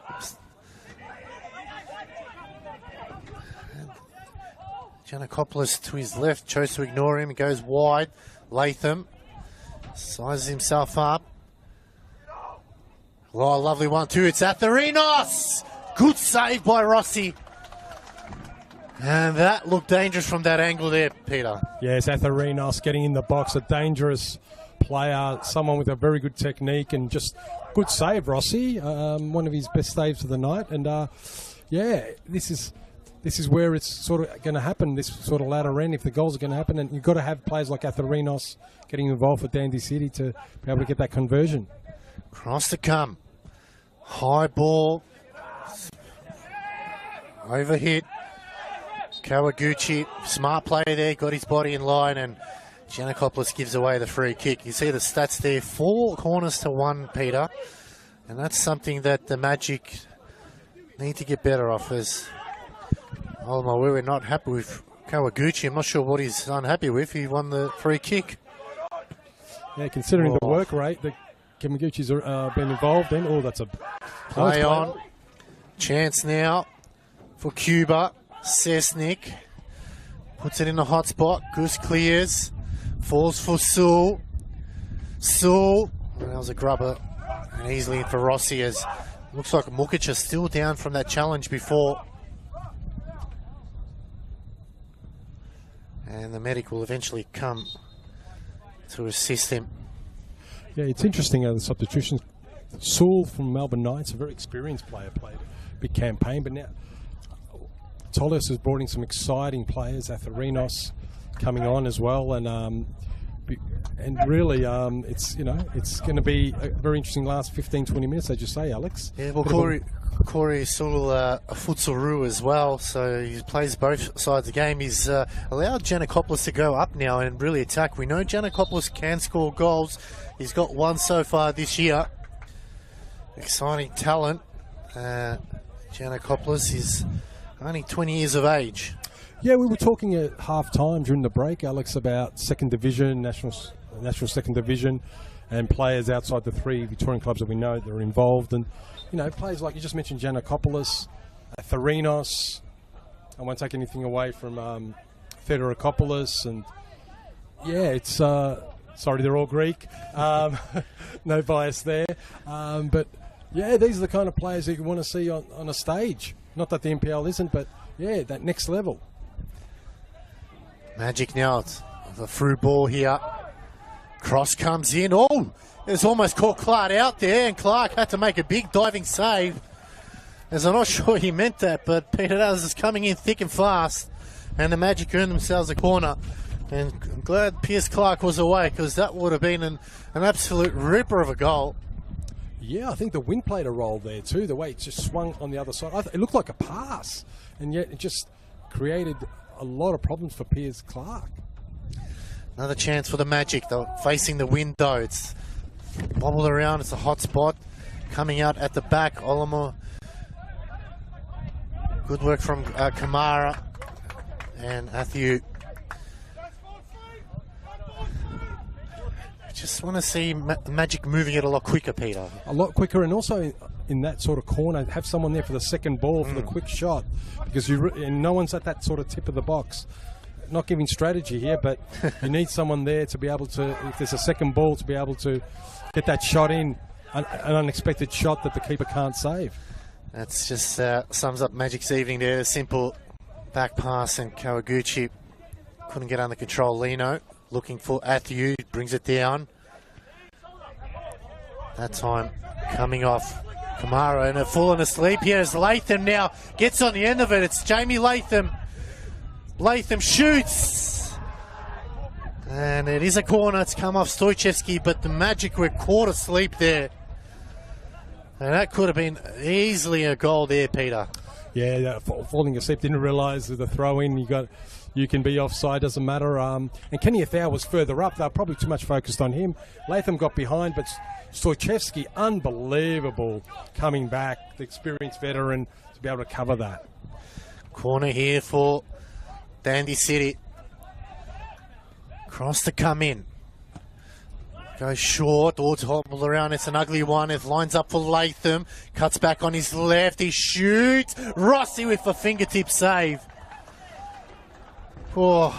Giannakopoulos to his left, chose to ignore him. He goes wide. Latham sizes himself up. Oh, lovely 1-2. It's Atharinos. Good save by Rossi. And that looked dangerous from that angle there, Peter. Yes, Atharinos getting in the box, a dangerous player, someone with a very good technique and just good save, Rossi. One of his best saves of the night. And yeah, this is where it's sort of going to happen, this sort of latter end, if the goals are going to happen. And you've got to have players like Atharinos getting involved for Dandy City to be able to get that conversion. Cross to come. High ball. Overhit. Kawaguchi, smart play there, got his body in line, and Giannakopoulos gives away the free kick. You see the stats there, 4 corners to 1, Peter. And that's something that the Magic need to get better off. As we're not happy with Kawaguchi. I'm not sure what he's unhappy with. He won the free kick. Yeah, considering the work rate that Kawaguchi's been involved in. Oh, that's a play on. Chance now for Cuba. Cessnick puts it in the hot spot. Goose clears. Falls for Sewell. Sewell. That was a grubber. And easily in for Rossi, as looks like Mukic is still down from that challenge before. And the medic will eventually come to assist him. Yeah, it's interesting the substitutions. Sewell from Melbourne Knights, a very experienced player, played a big campaign, but now Tolos has brought in some exciting players. Atharinos coming on as well, and really, it's going to be a very interesting last 15-20 minutes, as you say, Alex. Yeah, well, Corey Sulu Futsuru as well, so he plays both sides of the game. He's allowed Giannakopoulos to go up now and really attack. We know Giannakopoulos can score goals. He's got 1 so far this year. Exciting talent. Giannakopoulos is only 20 years of age. Yeah, we were talking at half-time during the break, Alex, about second division, national second division, and players outside the 3 Victorian clubs that we know that are involved. And, players like you just mentioned, Giannakopoulos, Atharinos. I won't take anything away from Theodorakopoulos. And, yeah, it's... sorry, they're all Greek. No bias there. But, yeah, these are the kind of players that you want to see on a stage. Not that the NPL isn't, but, yeah, that next level. Magic now. It's a through ball here. Cross comes in. Oh, it's almost caught Clark out there, and Clark had to make a big diving save. As I'm not sure he meant that, but Peter Dallas is coming in thick and fast, and the Magic earned themselves a corner. And I'm glad Pierce Clark was away, because that would have been an absolute ripper of a goal. Yeah, I think the wind played a role there too, the way it just swung on the other side. It looked like a pass, and yet it just created a lot of problems for Piers Clark. Another chance for the Magic, though, facing the window. It's bobbled around, it's a hot spot. Coming out at the back, Olamo. Good work from Kamara and Athiu. Just want to see Magic moving it a lot quicker, Peter. A lot quicker, and also in that sort of corner, have someone there for the second ball, for the quick shot, because and no one's at that sort of tip of the box. Not giving strategy here, but you need someone there to be able to, if there's a second ball, to be able to get that shot in, an unexpected shot that the keeper can't save. That's just sums up Magic's evening there. A simple back pass, and Kawaguchi couldn't get under control. Lino looking for Athiu, brings it down. That time coming off Kamara, and falling asleep here as Latham now gets on the end of it. It's Jamie Latham. Latham shoots. And it is a corner. It's come off Stoichevsky, but the Magic were caught asleep there. And that could have been easily a goal there, Peter. Yeah, falling asleep, didn't realise that the throw in, you can be offside, doesn't matter. And Kenny Athau was further up, they're probably too much focused on him. Latham got behind, but Stoichevsky, unbelievable coming back, the experienced veteran to be able to cover that. Corner here for Dandy City. Cross to come in. Goes short, towards hobble around. It's an ugly one. It lines up for Latham. Cuts back on his left. He shoots. Rossi with a fingertip save. Oh.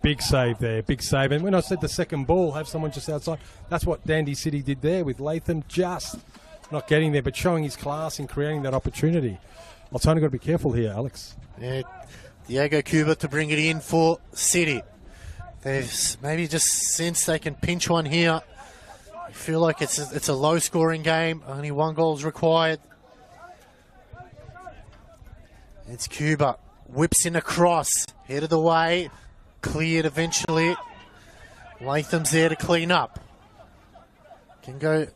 Big save there, big save. And when I said the second ball, have someone just outside, that's what Dandy City did there with Latham, just not getting there, but showing his class in creating that opportunity. Altona got to be careful here, Alex. Yeah, Diego Cuba to bring it in for City. They've maybe just sensed they can pinch one here. I feel like it's a low-scoring game. Only 1 goal is required. It's Cuba. Whips in a cross. Head of the way. Cleared eventually. Latham's there to clean up. Can go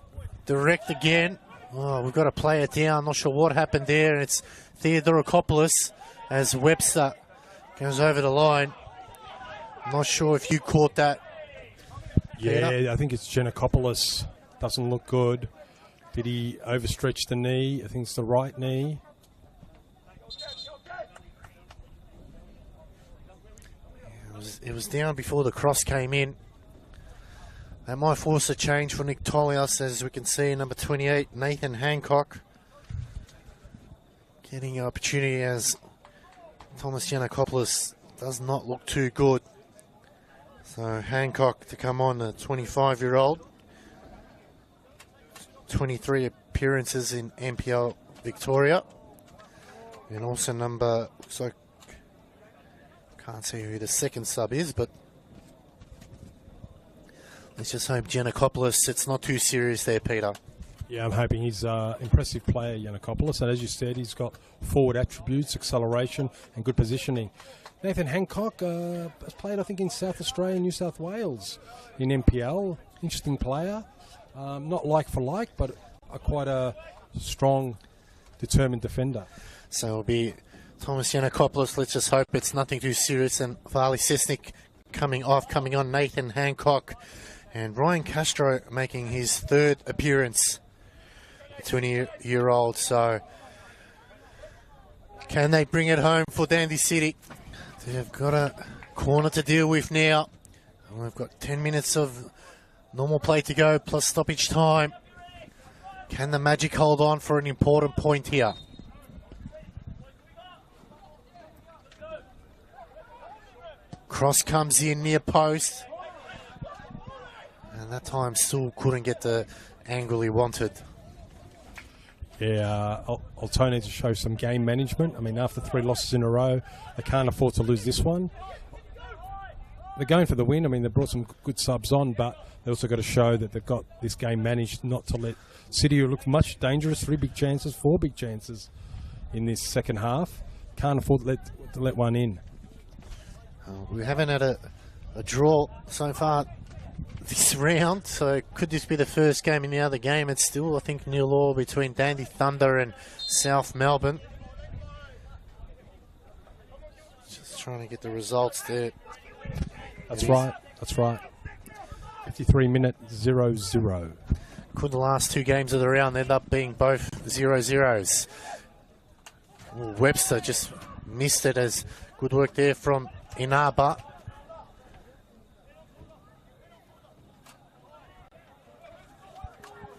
direct again. Oh, we've got to play it down. Not sure what happened there. It's Theodorakopoulos as Webster goes over the line. Not sure if you caught that. Yeah, I think it's Giannakopoulos. Doesn't look good. Did he overstretch the knee? I think it's the right knee. It was down before the cross came in. That might force a change for Nick Tolias, as we can see, number 28, Nathan Hancock. Getting an opportunity as Thomas Giannakopoulos does not look too good. So Hancock to come on, the 25-year-old. 23 appearances in NPL Victoria. And also number, looks like, can't see who the second sub is, but let's just hope Giannakopoulos, it's not too serious there, Peter. Yeah, I'm hoping he's an impressive player, Giannakopoulos. And as you said, he's got forward attributes, acceleration, and good positioning. Nathan Hancock has played, I think, in South Australia, New South Wales in NPL. Interesting player. Not like for like, but quite a strong, determined defender. So it'll be Thomas Giannakopoulos. Let's just hope it's nothing too serious. And Vali Sesnik coming on, Nathan Hancock. And Ryan Castro making his 3rd appearance, 20-year-old. So can they bring it home for Dandy City? They've got a corner to deal with now. We've got 10 minutes of normal play to go, plus stoppage time. Can the Magic hold on for an important point here? Cross comes in near post. And that time still couldn't get the angle he wanted. Yeah, Altona to show some game management. I mean, after 3 losses in a row, they can't afford to lose this one. They're going for the win. I mean, they brought some good subs on, but they also got to show that they've got this game managed, not to let City, who look much dangerous, 4 big chances in this second half. Can't afford to let one in. We haven't had a draw so far this round, so could this be the first game in the other game? It's still, I think, nil all between Dandy Thunder and South Melbourne. Just trying to get the results there. That's right. 53-minute 0-0. Could the last 2 games of the round end up being both 0-0s? Webster just missed it, as good work there from Inaba.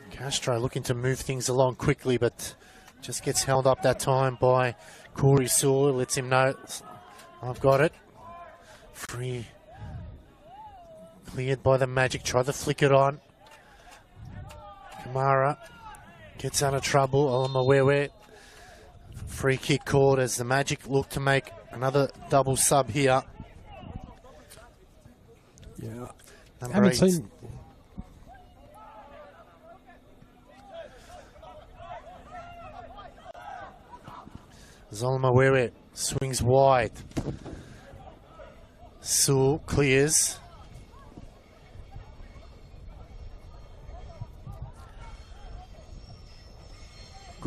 Castro looking to move things along quickly, but just gets held up that time by Corey Sewell. Lets him know, I've got it. Free. Cleared by the Magic. Try to flick it on. Kamara gets out of trouble. Olamawewe. Free kick called as the Magic look to make another double sub here. Yeah. Number 8. Zolmawewe swings wide. Sewell clears.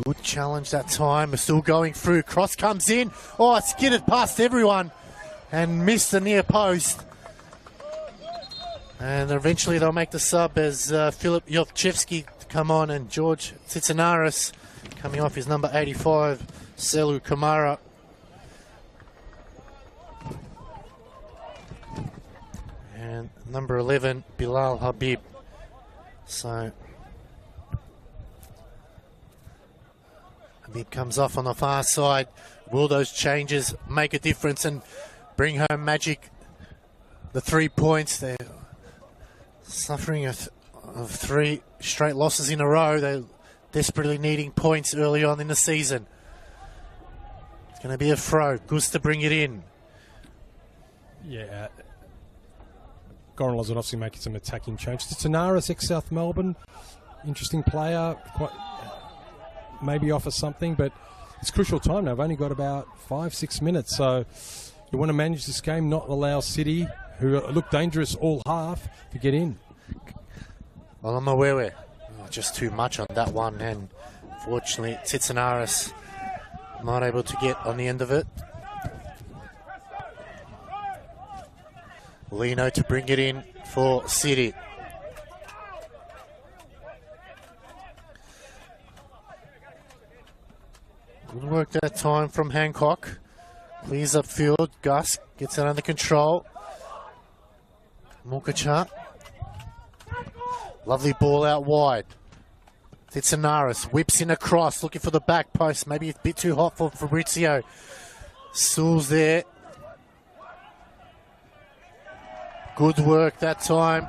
Good challenge that time. We're still going through. Cross comes in. Oh, it skidded past everyone and missed the near post. And eventually they'll make the sub as Filip Jovchevski come on, and George Tsitsinaris coming off his number 85, Selu Kamara. And number 11, Bilal Habib. So Habib comes off on the far side. Will those changes make a difference and bring home Magic the 3 points? They're suffering of 3 straight losses in a row. They're desperately needing points early on in the season. It's going to be a throw. Gus to bring it in. Yeah. Goran Lozanovsky making some attacking changes. Tsitsinaris, ex-South Melbourne. Interesting player. Quite, maybe offers something, but it's crucial time now. I've only got about 5-6 minutes, so you want to manage this game, not allow City, who look dangerous all half, to get in. Well, I'm aware we're just too much on that one, and fortunately Tsitsinaris not able to get on the end of it. Lino to bring it in for City. Good work that time from Hancock. Clears up field. Gus gets it under control. Mukacha. Lovely ball out wide. Tsitsinaris whips in across, looking for the back post. Maybe a bit too hot for Fabrizio. Sewell's there. Good work that time.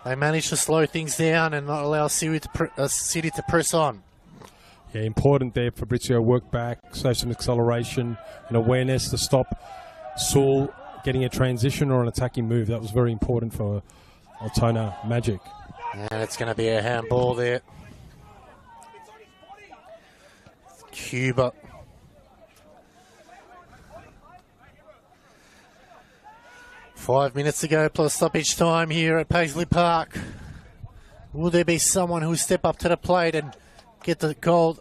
They managed to slow things down and not allow City to press on. Yeah, important there. Fabrizio work back, save some acceleration and awareness to stop Sewell getting a transition or an attacking move. That was very important for Altona Magic. And it's going to be a handball there. Cuba. Five minutes to go plus stoppage time here at Paisley Park. Will there be someone who will step up to the plate and get the goal?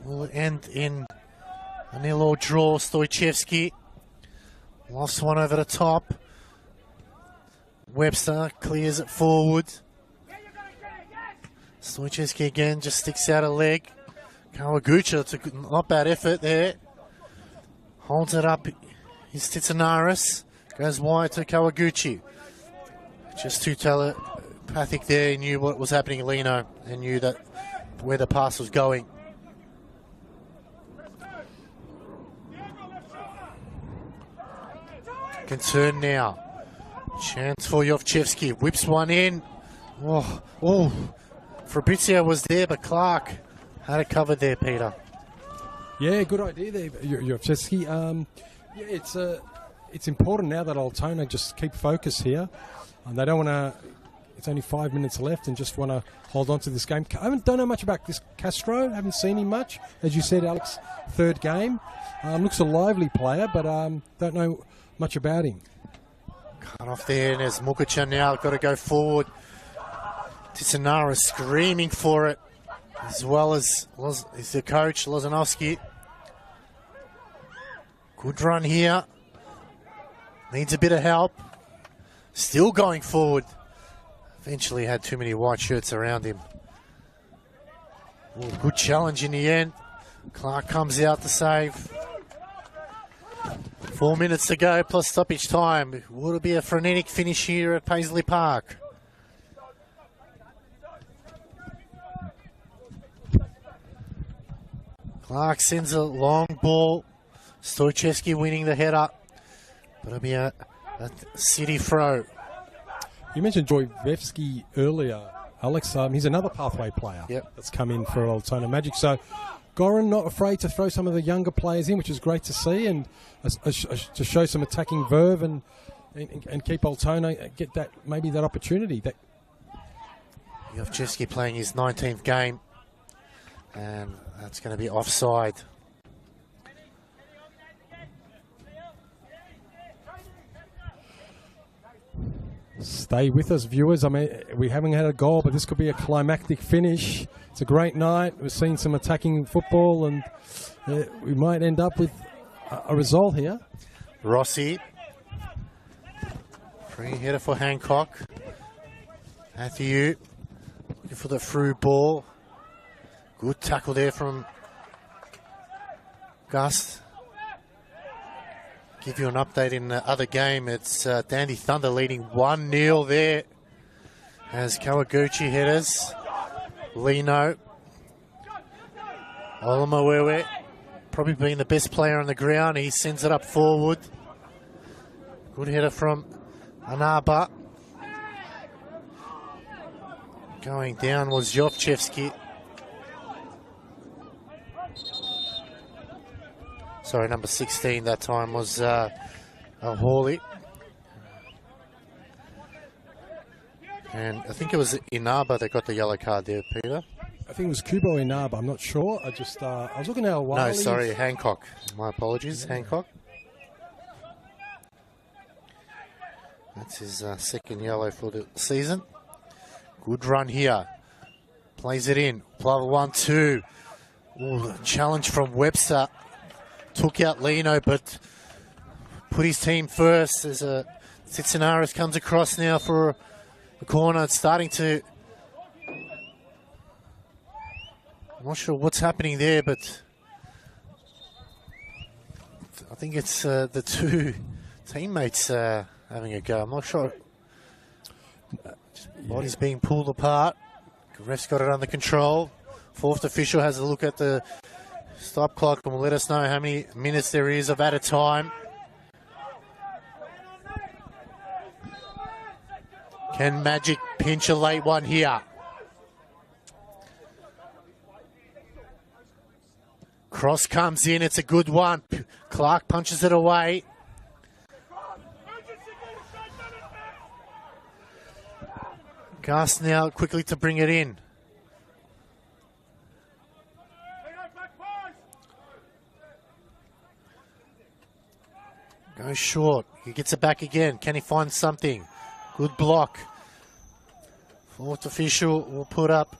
Will end in a 0-0 draw. Stoichevsky lost one over the top. Webster clears it forward. Stoichevsky again just sticks out a leg. Kawaguchi, took not bad effort there. Holds it up. He's Tsitsinaris. Goes wide to Kawaguchi. Just too telepathic there. He knew what was happening, Lino, and knew that where the pass was going. Can turn now. Chance for Jovchevski. Whips one in. Oh. Fabrizio was there, but Clark had it covered there, Peter. Yeah, good idea there, Jovchevski. Yeah, it's important now that Altona just keep focus here. And they don't want to. It's only 5 minutes left, and just want to hold on to this game. Don't know much about this Castro. Haven't seen him much, as you said, Alex. Third game. Looks a lively player, but don't know much about him. Cut off there, and there's Mukacha now. Got to go forward. Tsitsinaris screaming for it, as well as the coach, Lozanovsky. Good run here. Needs a bit of help. Still going forward. Eventually had too many white shirts around him. Ooh, good challenge in the end. Clark comes out to save. 4 minutes to go plus stoppage time. Will it be a frenetic finish here at Paisley Park? Clark sends a long ball. Stoichevsky winning the header. But it'll be a City throw. You mentioned Jojevski earlier, Alex. He's another pathway player that's come in for Altona Magic. So Goran not afraid to throw some of the younger players in, which is great to see, and to show some attacking verve and keep Altona get that opportunity. Jovchevski playing his 19th game, and that's going to be offside. Stay with us, viewers. I mean, we haven't had a goal, but this could be a climactic finish. It's a great night. We're seeing some attacking football, and we might end up with a result here. Rossi. Free header for Hancock. Matthew looking for the through ball. Good tackle there from Gus. Give you an update in the other game. It's Dandy Thunder leading 1-0 there as Kawaguchi headers. Lino. Olamawewe probably being the best player on the ground. He sends it up forward. Good header from Anaba. Going down was Jovchevsky. Sorry, number 16 that time was Hawley. And I think it was Inaba that got the yellow card there, Peter. I think it was Kubo Inaba. I'm not sure. I was looking at a while. No, sorry, Hancock. My apologies, yeah. Hancock. That's his second yellow for the season. Good run here. Plays it in. Plava 1-2. Ooh, challenge from Webster. Took out Lino, but put his team first. As Tsitsinaris comes across now for the corner. It's starting to... I'm not sure what's happening there, but I think it's the two teammates having a go. I'm not sure. Body's being pulled apart. The ref's got it under control. Fourth official has a look at the stop clock and will let us know how many minutes there is of added time. Can Magic pinch a late one here? Cross comes in, it's a good one. Clark punches it away. Gus now quickly to bring it in. Goes short. He gets it back again. Can he find something? Good block. Fourth official will put up.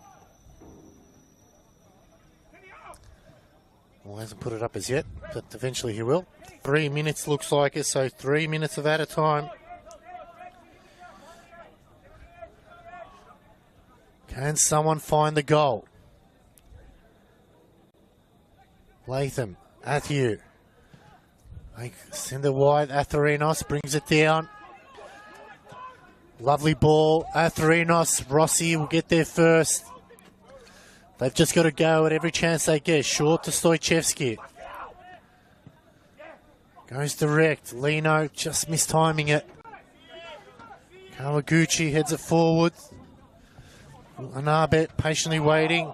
Well, hasn't put it up as yet, but eventually he will. 3 minutes looks like it, so 3 minutes of added time. Can someone find the goal? Latham, Athieu. Send it wide, Atharinos brings it down. Lovely ball, Atharinos, Rossi will get there first. They've just got to go at every chance they get. Short to Stoichevsky. Goes direct. Lino just mistiming it. Kawaguchi heads it forward. Anabet patiently waiting.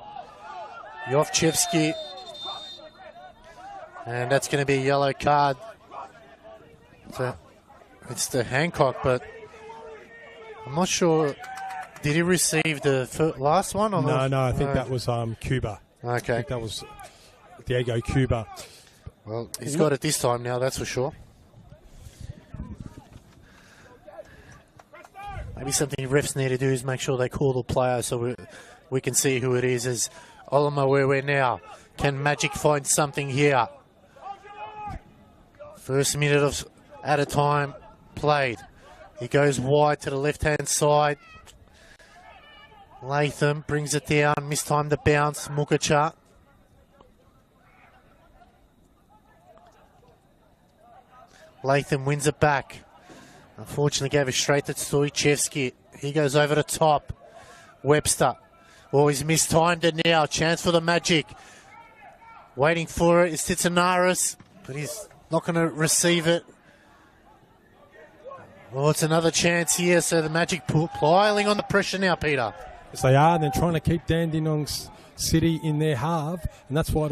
Jovchevsky. And that's going to be a yellow card. It's the Hancock, but I'm not sure. Did he receive the last one? Or No, I think that was Cuba. Okay. I think that was Diego Cuba. Well, he's got it this time now, that's for sure. Maybe something refs need to do is make sure they call the player so we can see who it is. As Olamawewe now. Can Magic find something here? First minute of at a time played. He goes wide to the left-hand side. Latham brings it down, mistimed the bounce, Mukacha. Latham wins it back. Unfortunately gave it straight to Stoichevsky. He goes over the top. Webster. Oh, he's mistimed it now. Chance for the Magic. Waiting for it is Tsitsinaris, but he's not going to receive it. Oh, it's another chance here, so the Magic piling on the pressure now, Peter. Yes, they are. They're trying to keep Dandenong City in their half, and that's what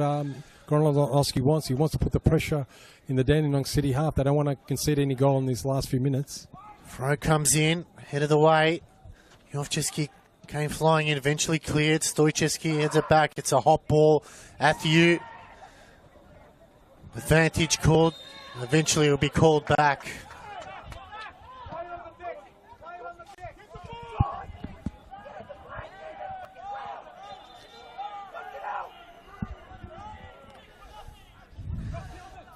Gronowski wants. He wants to put the pressure in the Dandenong City half. They don't want to concede any goal in these last few minutes. Throw comes in, head of the way. Jovchevsky came flying in, eventually cleared. Stoichevsky heads it back. It's a hot ball. Athieu. Advantage called. Eventually it will be called back.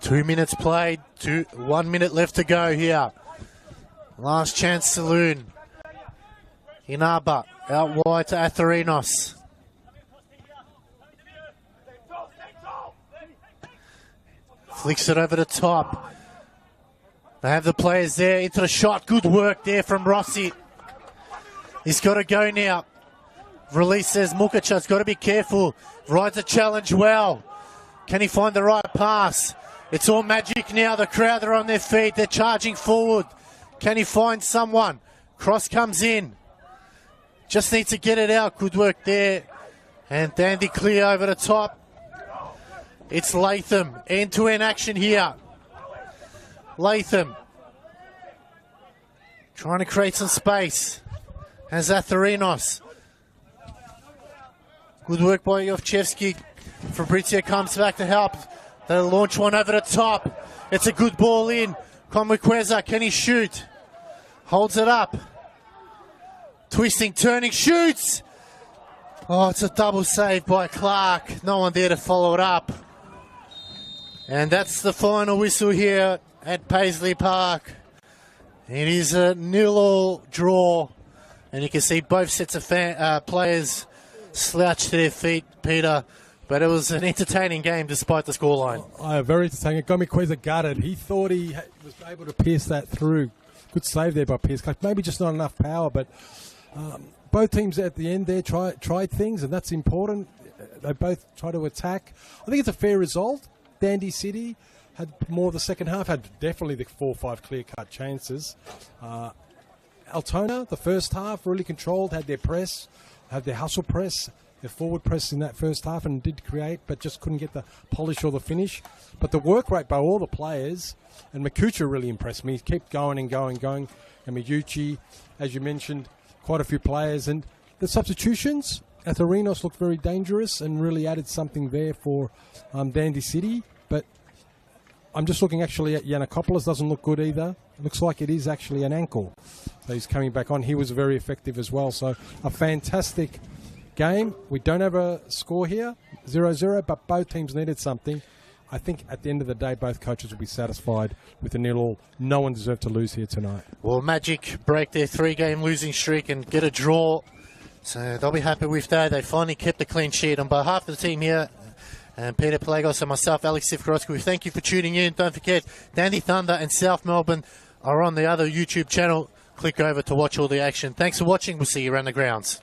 2 minutes played, 1 minute left to go here. Last chance saloon. Inaba out wide to Atherinos. Flicks it over the top. They have the players there into the shot. Good work there from Rossi. He's got to go now. Releases Mukacha's got to be careful. Rides a challenge well. Can he find the right pass? It's all Magic now. The crowd are on their feet. They're charging forward. Can he find someone? Cross comes in. Just needs to get it out. Good work there. And Dandy clear over the top. It's Latham. End-to-end action here. Latham trying to create some space. Has Atherinos. Good work by Jovchevsky. Fabrizio comes back to help. They launch one over the top. It's a good ball in. Conwequeza, can he shoot? Holds it up. Twisting, turning, shoots. Oh, it's a double save by Clark. No one there to follow it up. And that's the final whistle here at Paisley Park. It is a 0-0 draw. And you can see both sets of players slouched to their feet, Peter. But it was an entertaining game despite the scoreline. Very entertaining. Conwequeza gutted. He thought he was able to pierce that through. Good save there by Pierce. Maybe just not enough power, but both teams at the end there tried things, and that's important. They both try to attack. I think it's a fair result. Dandy City had more of the second half, had definitely the 4 or 5 clear-cut chances. Altona, the first half, really controlled, had their press, had their hustle press, their forward press in that first half, and did create, but just couldn't get the polish or the finish. But the work rate by all the players, and Makucha really impressed me. He kept going and going and going. And Miyuchi, as you mentioned, quite a few players. And the substitutions, Atherinos looked very dangerous and really added something there for Dandy City. But I'm just looking actually at Yanakopoulos, doesn't look good either. It looks like it is actually an ankle that he's coming back on. He was very effective as well. So a fantastic game. We don't have a score here, 0-0, but both teams needed something. I think at the end of the day, both coaches will be satisfied with the 0-0. No one deserved to lose here tonight. Well, Magic break their 3-game losing streak and get a draw. So they'll be happy with that. They finally kept a clean sheet. On behalf of the team here, and Peter Pelagos and myself, Alex Sivkorowski, we thank you for tuning in. Don't forget, Dandy Thunder and South Melbourne are on the other YouTube channel. Click over to watch all the action. Thanks for watching. We'll see you around the grounds.